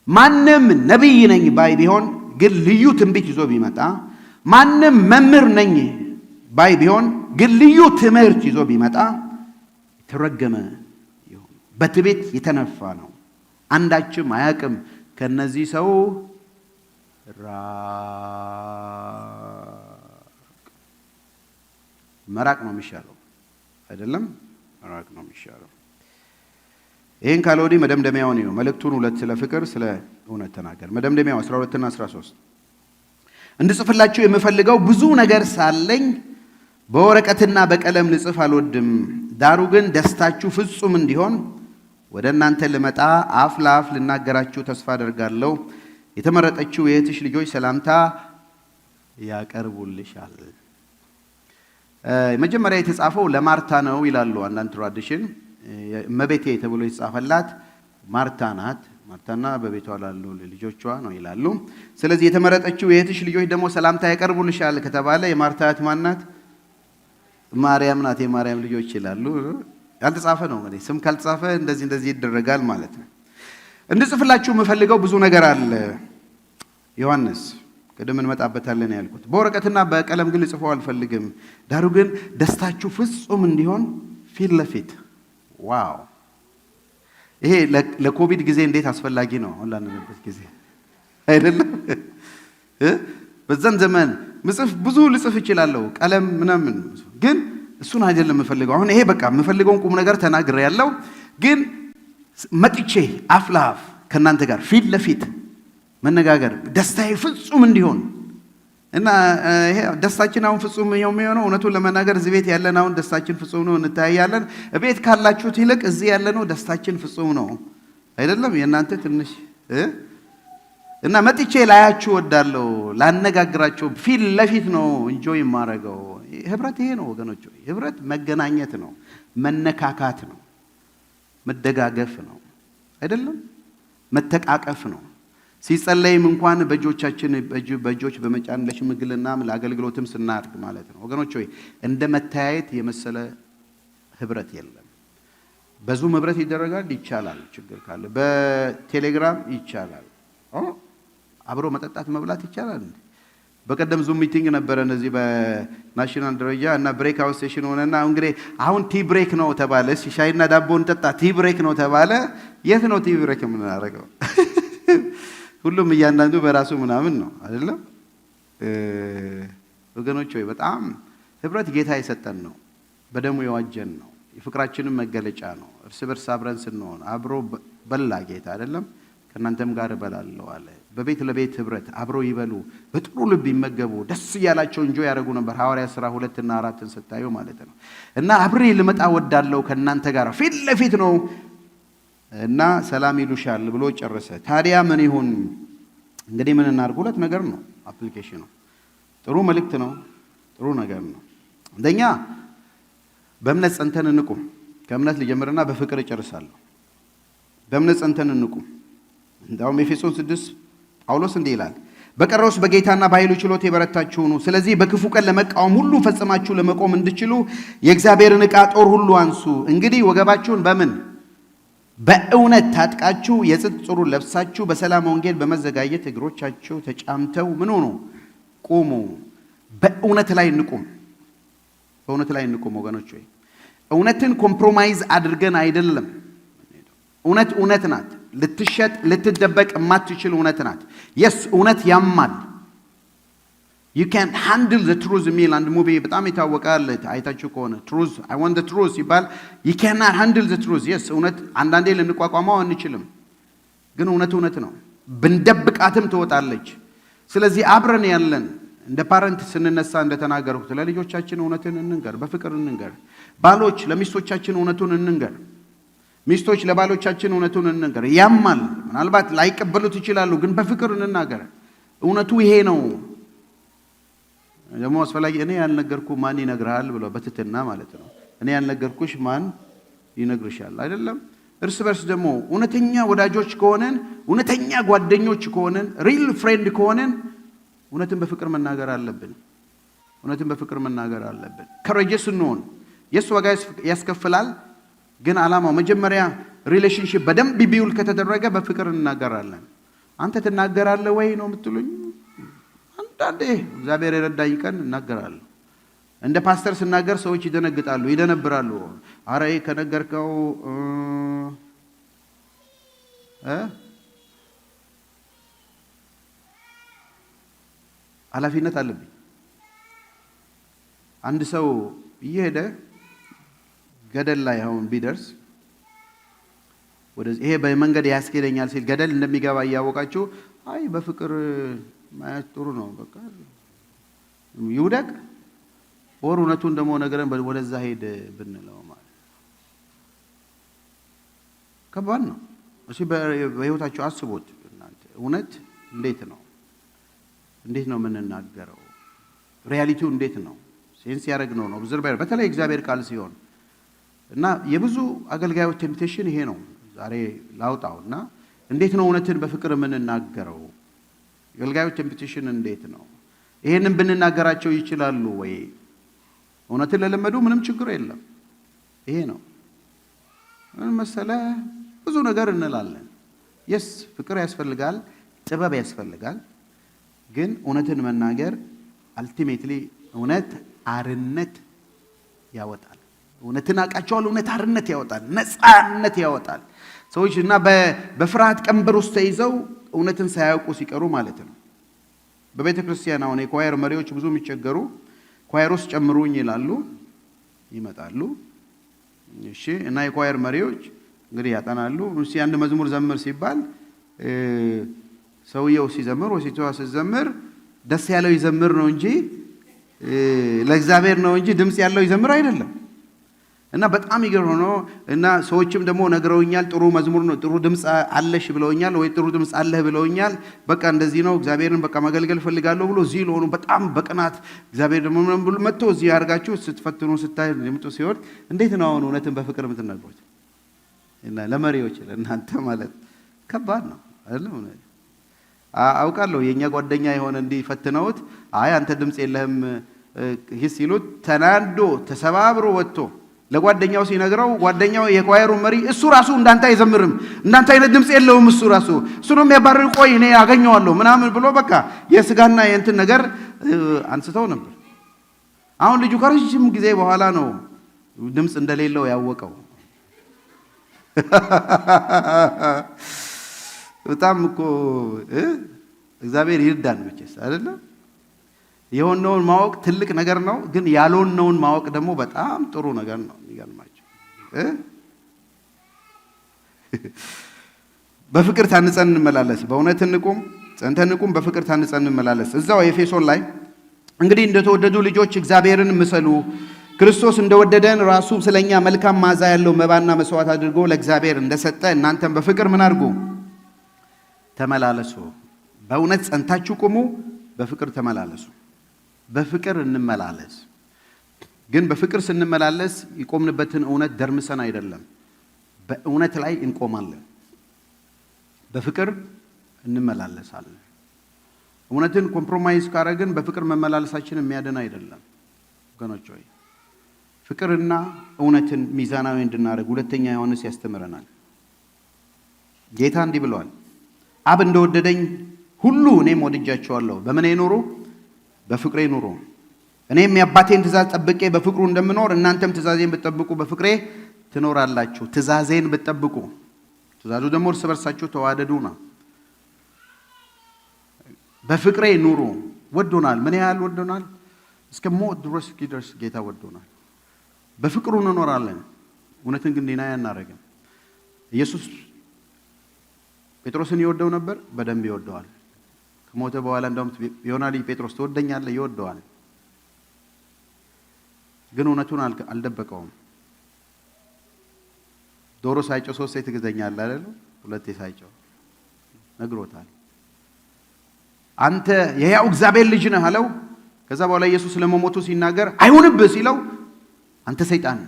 ማንም ነቢይ ነኝ ባይ ቢሆን ግን ልዩ ትንቢት ይዞ ቢመጣ፣ ማንም መምህር ነኝ ባይ ቢሆን ግን ልዩ ትምህርት ይዞ ቢመጣ የተረገመ ይሁን፣ በትዕቢት የተነፋ ነው፣ አንዳችም አያውቅም። ከነዚህ ሰው መራቅ ነው የሚሻለው። አይደለም? መራቅ ነው የሚሻለው። ይህን ካለ ወዲህ መደምደሚያውን ነው። መልእክቱን 2 ስለ ፍቅር ስለ እውነት ተናገር። መደምደሚያው 12 እና 13 እንድጽፍላችሁ የምፈልገው ብዙ ነገር ሳለኝ በወረቀትና በቀለም ልጽፍ አልወድም። ዳሩ ግን ደስታችሁ ፍጹም እንዲሆን ወደ እናንተ ልመጣ አፍ ለአፍ ልናገራችሁ ተስፋ አደርጋለሁ። የተመረጠችው የእህትሽ ልጆች ሰላምታ ያቀርቡልሻል። መጀመሪያ የተጻፈው ለማርታ ነው ይላሉ አንዳንድ ትራዲሽን። እመቤቴ ተብሎ የተጻፈላት ማርታ ናት። ማርታና በቤቷ ላሉ ልጆቿ ነው ይላሉ። ስለዚህ የተመረጠችው የእህትሽ ልጆች ደግሞ ሰላምታ ያቀርቡልሻል ከተባለ የማርታ እህት ማን ናት? ማርያም ናት። የማርያም ልጆች ይላሉ። ያልተጻፈ ነው እንግዲህ። ስም ካልተጻፈ እንደዚህ ይደረጋል ማለት ነው። እንድጽፍላችሁ የምፈልገው ብዙ ነገር አለ። ዮሐንስ ቅድም እንመጣበታለን ያልኩት በወረቀትና በቀለም ግን ልጽፈው አልፈልግም። ዳሩ ግን ደስታችሁ ፍጹም እንዲሆን ፊት ለፊት። ዋው! ይሄ ለኮቪድ ጊዜ እንዴት አስፈላጊ ነው! አሁን ላንነበት ጊዜ አይደለም? በዛን ዘመን ብዙ ልጽፍ እችላለሁ፣ ቀለም ምናምን፣ ግን እሱን አይደለም የምፈልገው። አሁን ይሄ በቃ የምፈልገውን ቁም ነገር ተናግሬ ያለው፣ ግን መጥቼ አፍ ለአፍ ከእናንተ ጋር ፊት ለፊት መነጋገር ደስታዬ ፍጹም እንዲሆን እና ይሄ ደስታችን አሁን ፍጹም የሚሆነው እውነቱን ለመናገር እዚህ ቤት ያለን አሁን ደስታችን ፍጹም ነው፣ እንታያለን። ቤት ካላችሁት ይልቅ እዚህ ያለነው ደስታችን ፍጹም ነው አይደለም? የእናንተ ትንሽ እና መጥቼ ላያችሁ ወዳለሁ፣ ላነጋግራችሁ ፊት ለፊት ነው እንጆይ የማደርገው። ህብረት ይሄ ነው ወገኖች። ህብረት መገናኘት ነው፣ መነካካት ነው፣ መደጋገፍ ነው አይደለም? መተቃቀፍ ነው። ሲጸለይም እንኳን በእጆች በመጫን ለሽምግልና ለአገልግሎትም ስናድግ ማለት ነው ወገኖች። ሆይ እንደ መተያየት የመሰለ ህብረት የለም። በዙም ህብረት ይደረጋል፣ ይቻላል። ችግር ካለ በቴሌግራም ይቻላል። አብሮ መጠጣት መብላት ይቻላል። በቀደም ዙም ሚቲንግ ነበረ እነዚህ በናሽናል ደረጃ እና ብሬክ አውት ሴሽን ሆነና እንግዲህ አሁን ቲ ብሬክ ነው ተባለ። ሻይና ዳቦን ጠጣ፣ ቲ ብሬክ ነው ተባለ። የት ነው ቲ ብሬክ የምናደርገው? ሁሉም እያንዳንዱ በራሱ ምናምን ነው አይደለም ወገኖች? ወይ በጣም ህብረት ጌታ የሰጠን ነው፣ በደሙ የዋጀን ነው፣ የፍቅራችንም መገለጫ ነው። እርስ በርስ አብረን ስንሆን አብሮ በላ ጌታ አይደለም? ከእናንተም ጋር እበላለሁ አለ። በቤት ለቤት ህብረት አብረው ይበሉ፣ በጥሩ ልብ ይመገቡ፣ ደስ እያላቸው እንጆ ያደርጉ ነበር። ሐዋርያት ሥራ 2 እና 4 ስታዩ ማለት ነው። እና አብሬ ልመጣ ወዳለሁ ከእናንተ ጋር ፊት ለፊት ነው እና ሰላም ይሉሻል ብሎ ጨረሰ። ታዲያ ምን ይሁን እንግዲህ? ምን እናድርግ? 2 ነገር ነው አፕሊኬሽኑ። ጥሩ መልእክት ነው፣ ጥሩ ነገር ነው። አንደኛ በእምነት ጸንተን እንቁም። ከእምነት ልጀምርና በፍቅር እጨርሳለሁ። በእምነት ጸንተን እንቁም። እንዳውም ኤፌሶን 6 ጳውሎስ እንዲህ ይላል፣ በቀረውስ በጌታና በኃይሉ ችሎት የበረታችሁ ሁኑ። ስለዚህ በክፉ ቀን ለመቃወም ሁሉ ፈጽማችሁ ለመቆም እንድችሉ የእግዚአብሔርን ዕቃ ጦር ሁሉ አንሱ። እንግዲህ ወገባችሁን በምን በእውነት ታጥቃችሁ የጽድቅ ጸሩር ለብሳችሁ በሰላም ወንጌል በመዘጋጀት እግሮቻችሁ ተጫምተው ምን ሆኑ ቁሙ። በእውነት ላይ እንቁም። በእውነት ላይ እንቁም ወገኖች ሆይ እውነትን ኮምፕሮማይዝ አድርገን አይደለም። እውነት ናት። ልትሸጥ ልትደበቅ የማትችል እውነት ናት። የስ እውነት ያማል። you can't handle the truth የሚል አንድ ሙቪ በጣም ይታወቃል። አይታችሁ ከሆነ truth I want the truth ይባል you cannot handle the truth yes እውነት አንዳንዴ ልንቋቋመው አንችልም። ግን እውነት ነው። ብንደብቃትም ትወጣለች። ስለዚህ አብረን ያለን እንደ ፓረንት ስንነሳ እንደተናገርኩት ለልጆቻችን እውነትን እንንገር፣ በፍቅር እንንገር። ባሎች ለሚስቶቻችን እውነቱን እንንገር። ሚስቶች ለባሎቻችን እውነቱን እንንገር። ያማል፣ ምናልባት ላይቀበሉት ይችላሉ፣ ግን በፍቅር እንናገር። እውነቱ ይሄ ነው። ደግሞ አስፈላጊ እኔ ያልነገርኩ ማን ይነግርሃል ብሎ በትትና ማለት ነው። እኔ ያልነገርኩሽ ማን ይነግርሻል አይደለም። እርስ በርስ ደግሞ እውነተኛ ወዳጆች ከሆነን፣ እውነተኛ ጓደኞች ከሆነን፣ ሪል ፍሬንድ ከሆነን እውነትን በፍቅር መናገር አለብን። እውነትን በፍቅር መናገር አለብን። ከረጀስ እንሆን። የሱ ዋጋ ያስከፍላል። ግን ዓላማው መጀመሪያ ሪሌሽንሺፕ በደንብ ቢውል ከተደረገ በፍቅር እንናገራለን። አንተ ትናገራለህ ወይ ነው የምትሉኝ? አንዳንዴ እግዚአብሔር የረዳኝ ቀን እናገራለሁ። እንደ ፓስተር ስናገር ሰዎች ይደነግጣሉ፣ ይደነብራሉ። አረ ከነገርከው ኃላፊነት አለብኝ። አንድ ሰው እየሄደ ገደል ላይ አሁን ቢደርስ ወደዚህ ይሄ በመንገድ ያስኬደኛል ሲል ገደል እንደሚገባ እያወቃችሁ አይ በፍቅር ማየት ጥሩ ነው በቃ ይውደቅ ወር እውነቱን ደግሞ ነገርን ወደዛ ሄድ ብንለው ማለት ከባድ ነው። እሺ በህይወታችሁ አስቡት እናንተ እውነት እንዴት ነው የምንናገረው? ሪያሊቲው እንዴት ነው? ሴንስ ያደረግነው ነው ኦብዘርቨር በተለይ እግዚአብሔር ቃል ሲሆን እና የብዙ አገልጋዮች ቴምፕቴሽን ይሄ ነው። ዛሬ ላውጣውና እንዴት ነው እውነትን በፍቅር የምንናገረው? የአገልጋዮች ቴምፕቴሽን እንዴት ነው? ይሄንን ብንናገራቸው ይችላሉ ወይ? እውነትን ለለመዱ ምንም ችግር የለም። ይሄ ነው ምን መሰለህ፣ ብዙ ነገር እንላለን። የስ ፍቅር ያስፈልጋል፣ ጥበብ ያስፈልጋል። ግን እውነትን መናገር አልቲሜትሊ እውነት አርነት ያወጣል። እውነትን አውቃቸዋል። እውነት አርነት ያወጣል፣ ነፃነት ያወጣል። ሰዎች እና በፍርሃት ቀንበር ውስጥ ተይዘው እውነትን ሳያውቁ ሲቀሩ ማለት ነው። በቤተ ክርስቲያን አሁን የኳየር መሪዎች ብዙ የሚቸገሩ ኳየር ውስጥ ጨምሩኝ ይላሉ፣ ይመጣሉ። እሺ እና የኳየር መሪዎች እንግዲህ ያጠናሉ። እሺ አንድ መዝሙር ዘምር ሲባል ሰውየው ሲዘምር ወይ ሴቷ ስትዘምር ደስ ያለው ይዘምር ነው እንጂ ለእግዚአብሔር ነው እንጂ ድምጽ ያለው ይዘምር አይደለም። እና በጣም ይገርም ነው። እና ሰዎችም ደግሞ ነግረውኛል፣ ጥሩ መዝሙር ነው፣ ጥሩ ድምጽ አለሽ ብለውኛል፣ ወይ ጥሩ ድምጽ አለህ ብለውኛል። በቃ እንደዚህ ነው እግዚአብሔርን በቃ ማገልገል ፈልጋለሁ ብሎ እዚህ ለሆኑ በጣም በቅናት እግዚአብሔር ደግሞ ምን ብሎ መጥቶ እዚህ ያርጋችሁ ስትፈትኑ ስታይ ልምጡ ሲሆን እንዴት ነው አሁን እውነትን በፍቅር የምትናገሩት? እና ለመሪዎች ለእናንተ ማለት ከባድ ነው አይደለም? አውቃለሁ የኛ ጓደኛ የሆነ እንዲህ ፈትነውት አይ አንተ ድምጽ የለህም ይህ ሲሉት ተናዶ ተሰባብሮ ወጥቶ ለጓደኛው ሲነግረው ጓደኛው የኳየሩ መሪ እሱ ራሱ እንዳንተ አይዘምርም፣ እንዳንተ አይነት ድምጽ የለውም፣ እሱ ነው የሚያባርር፣ ቆይ እኔ አገኘዋለሁ ምናምን ብሎ በቃ የስጋና የእንትን ነገር አንስተው ነበር። አሁን ልጁ ከረጅም ጊዜ በኋላ ነው ድምጽ እንደሌለው ያወቀው። በጣም እኮ እግዚአብሔር ይርዳን መቼስ አይደለም። የሆነውን ማወቅ ትልቅ ነገር ነው፣ ግን ያልሆነውን ማወቅ ደግሞ በጣም ጥሩ ነገር ነው። የሚገርማችሁ በፍቅር ታንጸን እንመላለስ። በእውነት እንቁም፣ ጸንተን እንቁም፣ በፍቅር ታንጸን እንመላለስ። እዛው ኤፌሶን ላይ እንግዲህ እንደተወደዱ ልጆች እግዚአብሔርን ምሰሉ፣ ክርስቶስ እንደወደደን ራሱ ስለኛ መልካም መዓዛ ያለው መባና መስዋዕት አድርጎ ለእግዚአብሔር እንደሰጠ እናንተም በፍቅር ምን አድርጉ? ተመላለሱ። በእውነት ጸንታችሁ ቁሙ፣ በፍቅር ተመላለሱ። በፍቅር እንመላለስ። ግን በፍቅር ስንመላለስ የቆምንበትን እውነት ደርምሰን አይደለም፣ በእውነት ላይ እንቆማለን። በፍቅር እንመላለሳለን። እውነትን ኮምፕሮማይዝ ካረግን በፍቅር መመላለሳችን የሚያድን አይደለም ወገኖች ሆይ። ፍቅርና እውነትን ሚዛናዊ እንድናደርግ ሁለተኛ ዮሐንስ ያስተምረናል። ጌታ እንዲህ ብለዋል፣ አብ እንደወደደኝ ሁሉ እኔም ወድጃቸዋለሁ። በምን ኑሩ? በፍቅሬ ኑሩ። እኔም የአባቴን ትእዛዝ ጠብቄ በፍቅሩ እንደምኖር እናንተም ትእዛዜን ብትጠብቁ በፍቅሬ ትኖራላችሁ። ትእዛዜን ብትጠብቁ፣ ትእዛዙ ደግሞ እርስ በርሳችሁ ተዋደዱ ነው። በፍቅሬ ኑሩ። ወዶናል። ምን ያህል ወዶናል? እስከ ሞት ድረስ እስኪደርስ ጌታ ወዶናል። በፍቅሩ እንኖራለን። እውነትን ግን ዲና አናደርግም። ኢየሱስ ጴጥሮስን ይወደው ነበር፣ በደንብ ይወደዋል። ከሞተ በኋላ እንደውም ዮና ልጅ ጴጥሮስ ትወደኛለህ? ይወደዋል። ግን እውነቱን አልደበቀውም። ዶሮ ሳይጮህ ሶስቴ ትግዘኛለህ አይደል? ሁለቴ ሳይጮህ ነግሮታል። አንተ የሕያው እግዚአብሔር ልጅ ነህ አለው። ከዛ በኋላ ኢየሱስ ለመሞቱ ሲናገር አይሁንብህ ሲለው አንተ ሰይጣን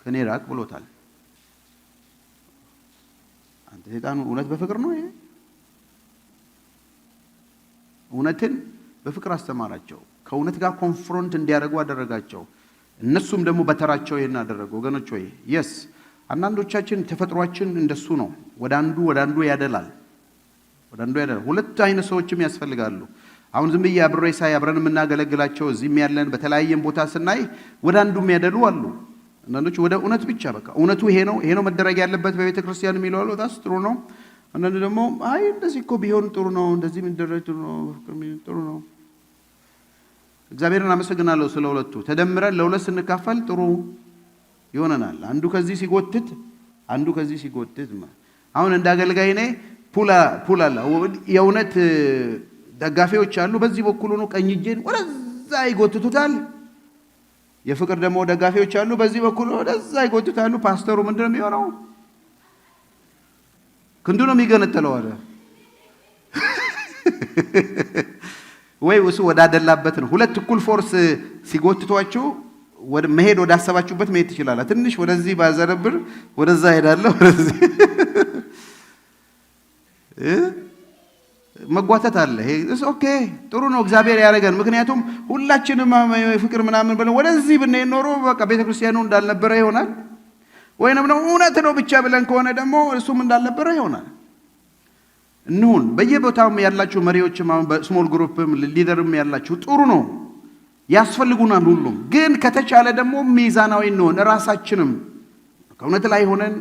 ከኔ ራቅ ብሎታል። አንተ ሰይጣን። እውነት በፍቅር ነው። ይሄ እውነትን በፍቅር አስተማራቸው። ከእውነት ጋር ኮንፍሮንት እንዲያደርጉ አደረጋቸው። እነሱም ደግሞ በተራቸው ይሄን አደረጉ። ወገኖች ሆይ የስ አንዳንዶቻችን ተፈጥሯችን እንደሱ ነው። ወደ አንዱ ያደላል። ሁለት አይነት ሰዎችም ያስፈልጋሉ። አሁን ዝም ብዬ አብረን የምናገለግላቸው እዚህም ያለን በተለያየም ቦታ ስናይ ወደ አንዱ የሚያደሉ አሉ። አንዳንዶች ወደ እውነት ብቻ በቃ እውነቱ ይሄ ነው መደረግ ያለበት በቤተ ክርስቲያን የሚለው አሉ። ታስ ጥሩ ነው። አንዳንዱ ደግሞ አይ እንደዚህ እኮ ቢሆን ጥሩ ነው፣ እንደዚህ የሚደረግ ጥሩ ነው። እግዚአብሔርን አመሰግናለሁ ስለ ሁለቱ። ተደምረን ለሁለት ስንካፈል ጥሩ ይሆነናል። አንዱ ከዚህ ሲጎትት አሁን እንደ አገልጋይ እኔ ፑል አለ። የእውነት ደጋፊዎች አሉ። በዚህ በኩል ሆኖ ቀኝ እጄን ወደዛ ይጎትቱታል። የፍቅር ደግሞ ደጋፊዎች አሉ። በዚህ በኩል ወደዛ ይጎትታሉ። ፓስተሩ ምንድነው የሚሆነው? ክንዱ ነው የሚገነጠለው አለ ወይ እሱ ወዳደላበት ነው። ሁለት እኩል ፎርስ ሲጎትቷችሁ መሄድ ወዳሰባችሁበት መሄድ ትችላላችሁ። ትንሽ ወደዚህ ባዘረብር ወደዛ ሄዳለሁ። ወደዚህ መጓተት አለ። ኦኬ ጥሩ ነው፣ እግዚአብሔር ያደረገን። ምክንያቱም ሁላችንም ፍቅር ምናምን ብለን ወደዚህ ብንሄድ ኖሮ በቃ ቤተክርስቲያኑ እንዳልነበረ ይሆናል። ወይንም ነው እውነት ነው ብቻ ብለን ከሆነ ደግሞ እሱም እንዳልነበረ ይሆናል። እንሁን። በየቦታውም ያላችሁ መሪዎችም አሁን በስሞል ግሩፕም ሊደርም ያላችሁ ጥሩ ነው፣ ያስፈልጉናል ሁሉም። ግን ከተቻለ ደግሞ ሚዛናዊ እንሆን፣ ራሳችንም ከእውነት ላይ ሆነን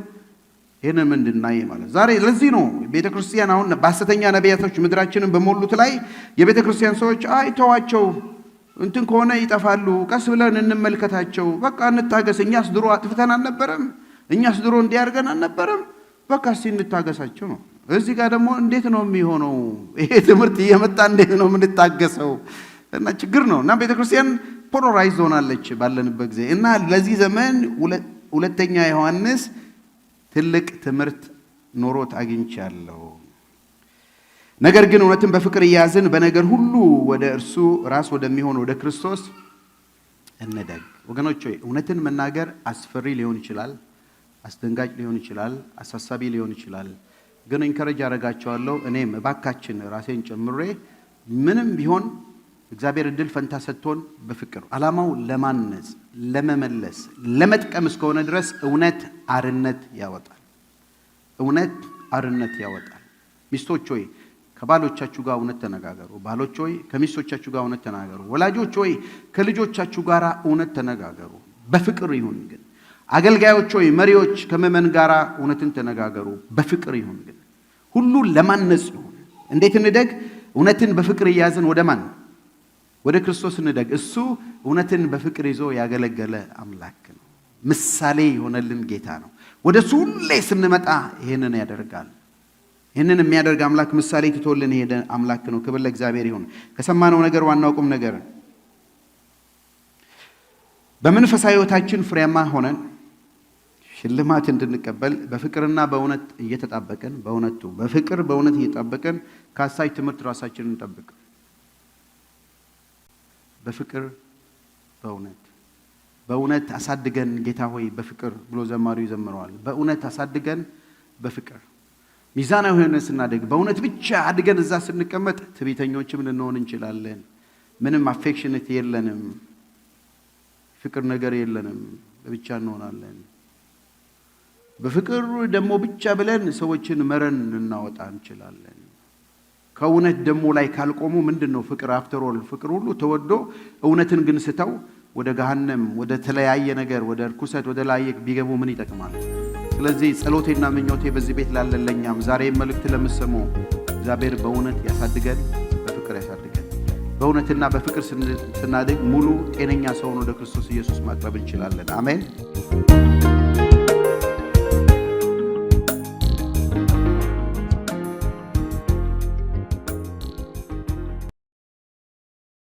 ይሄንን እንድናይ ማለት ዛሬ ለዚህ ነው ቤተክርስቲያን አሁን በሐሰተኛ ነቢያቶች ምድራችንን በሞሉት ላይ የቤተክርስቲያን ሰዎች አይተዋቸው እንትን ከሆነ ይጠፋሉ፣ ቀስ ብለን እንመልከታቸው፣ በቃ እንታገስ። እኛስ ድሮ አጥፍተን አልነበረም? እኛስ ድሮ እንዲያርገን አልነበረም? በቃ እስቲ እንታገሳቸው ነው። እዚህ ጋር ደግሞ እንዴት ነው የሚሆነው? ይሄ ትምህርት እየመጣ እንዴት ነው የምንታገሰው? እና ችግር ነው። እና ቤተክርስቲያን ፖላራይዝ ሆናለች ባለንበት ጊዜ። እና ለዚህ ዘመን ሁለተኛ ዮሐንስ ትልቅ ትምህርት ኖሮት አግኝቻለሁ። ነገር ግን እውነትን በፍቅር እያዝን በነገር ሁሉ ወደ እርሱ ራስ ወደሚሆን ወደ ክርስቶስ እንደግ። ወገኖች ሆይ እውነትን መናገር አስፈሪ ሊሆን ይችላል፣ አስደንጋጭ ሊሆን ይችላል፣ አሳሳቢ ሊሆን ይችላል። ግን ኢንከሬጅ አደርጋቸዋለሁ። እኔም እባካችን ራሴን ጨምሬ ምንም ቢሆን እግዚአብሔር እድል ፈንታ ሰጥቶን በፍቅር ዓላማው ለማነጽ፣ ለመመለስ፣ ለመጥቀም እስከሆነ ድረስ እውነት አርነት ያወጣል። እውነት አርነት ያወጣል። ሚስቶች ሆይ ከባሎቻችሁ ጋር እውነት ተነጋገሩ። ባሎች ሆይ ከሚስቶቻችሁ ጋር እውነት ተነጋገሩ። ወላጆች ሆይ ከልጆቻችሁ ጋር እውነት ተነጋገሩ፣ በፍቅር ይሁን። ግን አገልጋዮች ሆይ መሪዎች ከምዕመን ጋር እውነትን ተነጋገሩ፣ በፍቅር ይሁን። ግን ሁሉ ለማነጽ ይሁን። እንዴት እንደግ? እውነትን በፍቅር እያዝን ወደ ማን? ወደ ክርስቶስ እንደግ። እሱ እውነትን በፍቅር ይዞ ያገለገለ አምላክ ነው። ምሳሌ የሆነልን ጌታ ነው። ወደ እሱ ሁሌ ስንመጣ ይሄንን ያደርጋል። ይህንን የሚያደርግ አምላክ ምሳሌ ትቶልን ሄደ አምላክ ነው። ክብር ለእግዚአብሔር ይሁን። ከሰማነው ነገር ዋናው ቁም ነገር በመንፈሳዊ ሕይወታችን ፍሬያማ ሆነን ሽልማት እንድንቀበል በፍቅርና በእውነት እየተጣበቅን በፍቅር በእውነት እየተጣበቅን ከአሳች ትምህርት ራሳችንን እንጠብቅ። በፍቅር በእውነት አሳድገን ጌታ ሆይ በፍቅር ብሎ ዘማሪው ይዘምረዋል። በእውነት አሳድገን በፍቅር ሚዛናዊ ሆነን ስናድግ በእውነት ብቻ አድገን እዛ ስንቀመጥ ትዕቢተኞችም ልንሆን እንችላለን። ምንም አፌክሽነት የለንም፣ ፍቅር ነገር የለንም፣ ብቻ እንሆናለን። በፍቅር ደግሞ ብቻ ብለን ሰዎችን መረን እናወጣ እንችላለን። ከእውነት ደግሞ ላይ ካልቆሙ ምንድነው ፍቅር? አፍተር ኦል ፍቅር ሁሉ ተወዶ እውነትን ግን ስተው ወደ ገሃነም ወደ ተለያየ ነገር ወደ ርኩሰት ወደ ላይ ቢገቡ ምን ይጠቅማል? ስለዚህ ጸሎቴና ምኞቴ በዚህ ቤት ላለለኛም ዛሬ መልእክት ለምሰሙ እግዚአብሔር በእውነት ያሳድገን፣ በፍቅር ያሳድገን። በእውነትና በፍቅር ስናድግ ሙሉ ጤነኛ ሰውን ወደ ክርስቶስ ኢየሱስ ማቅረብ እንችላለን። አሜን።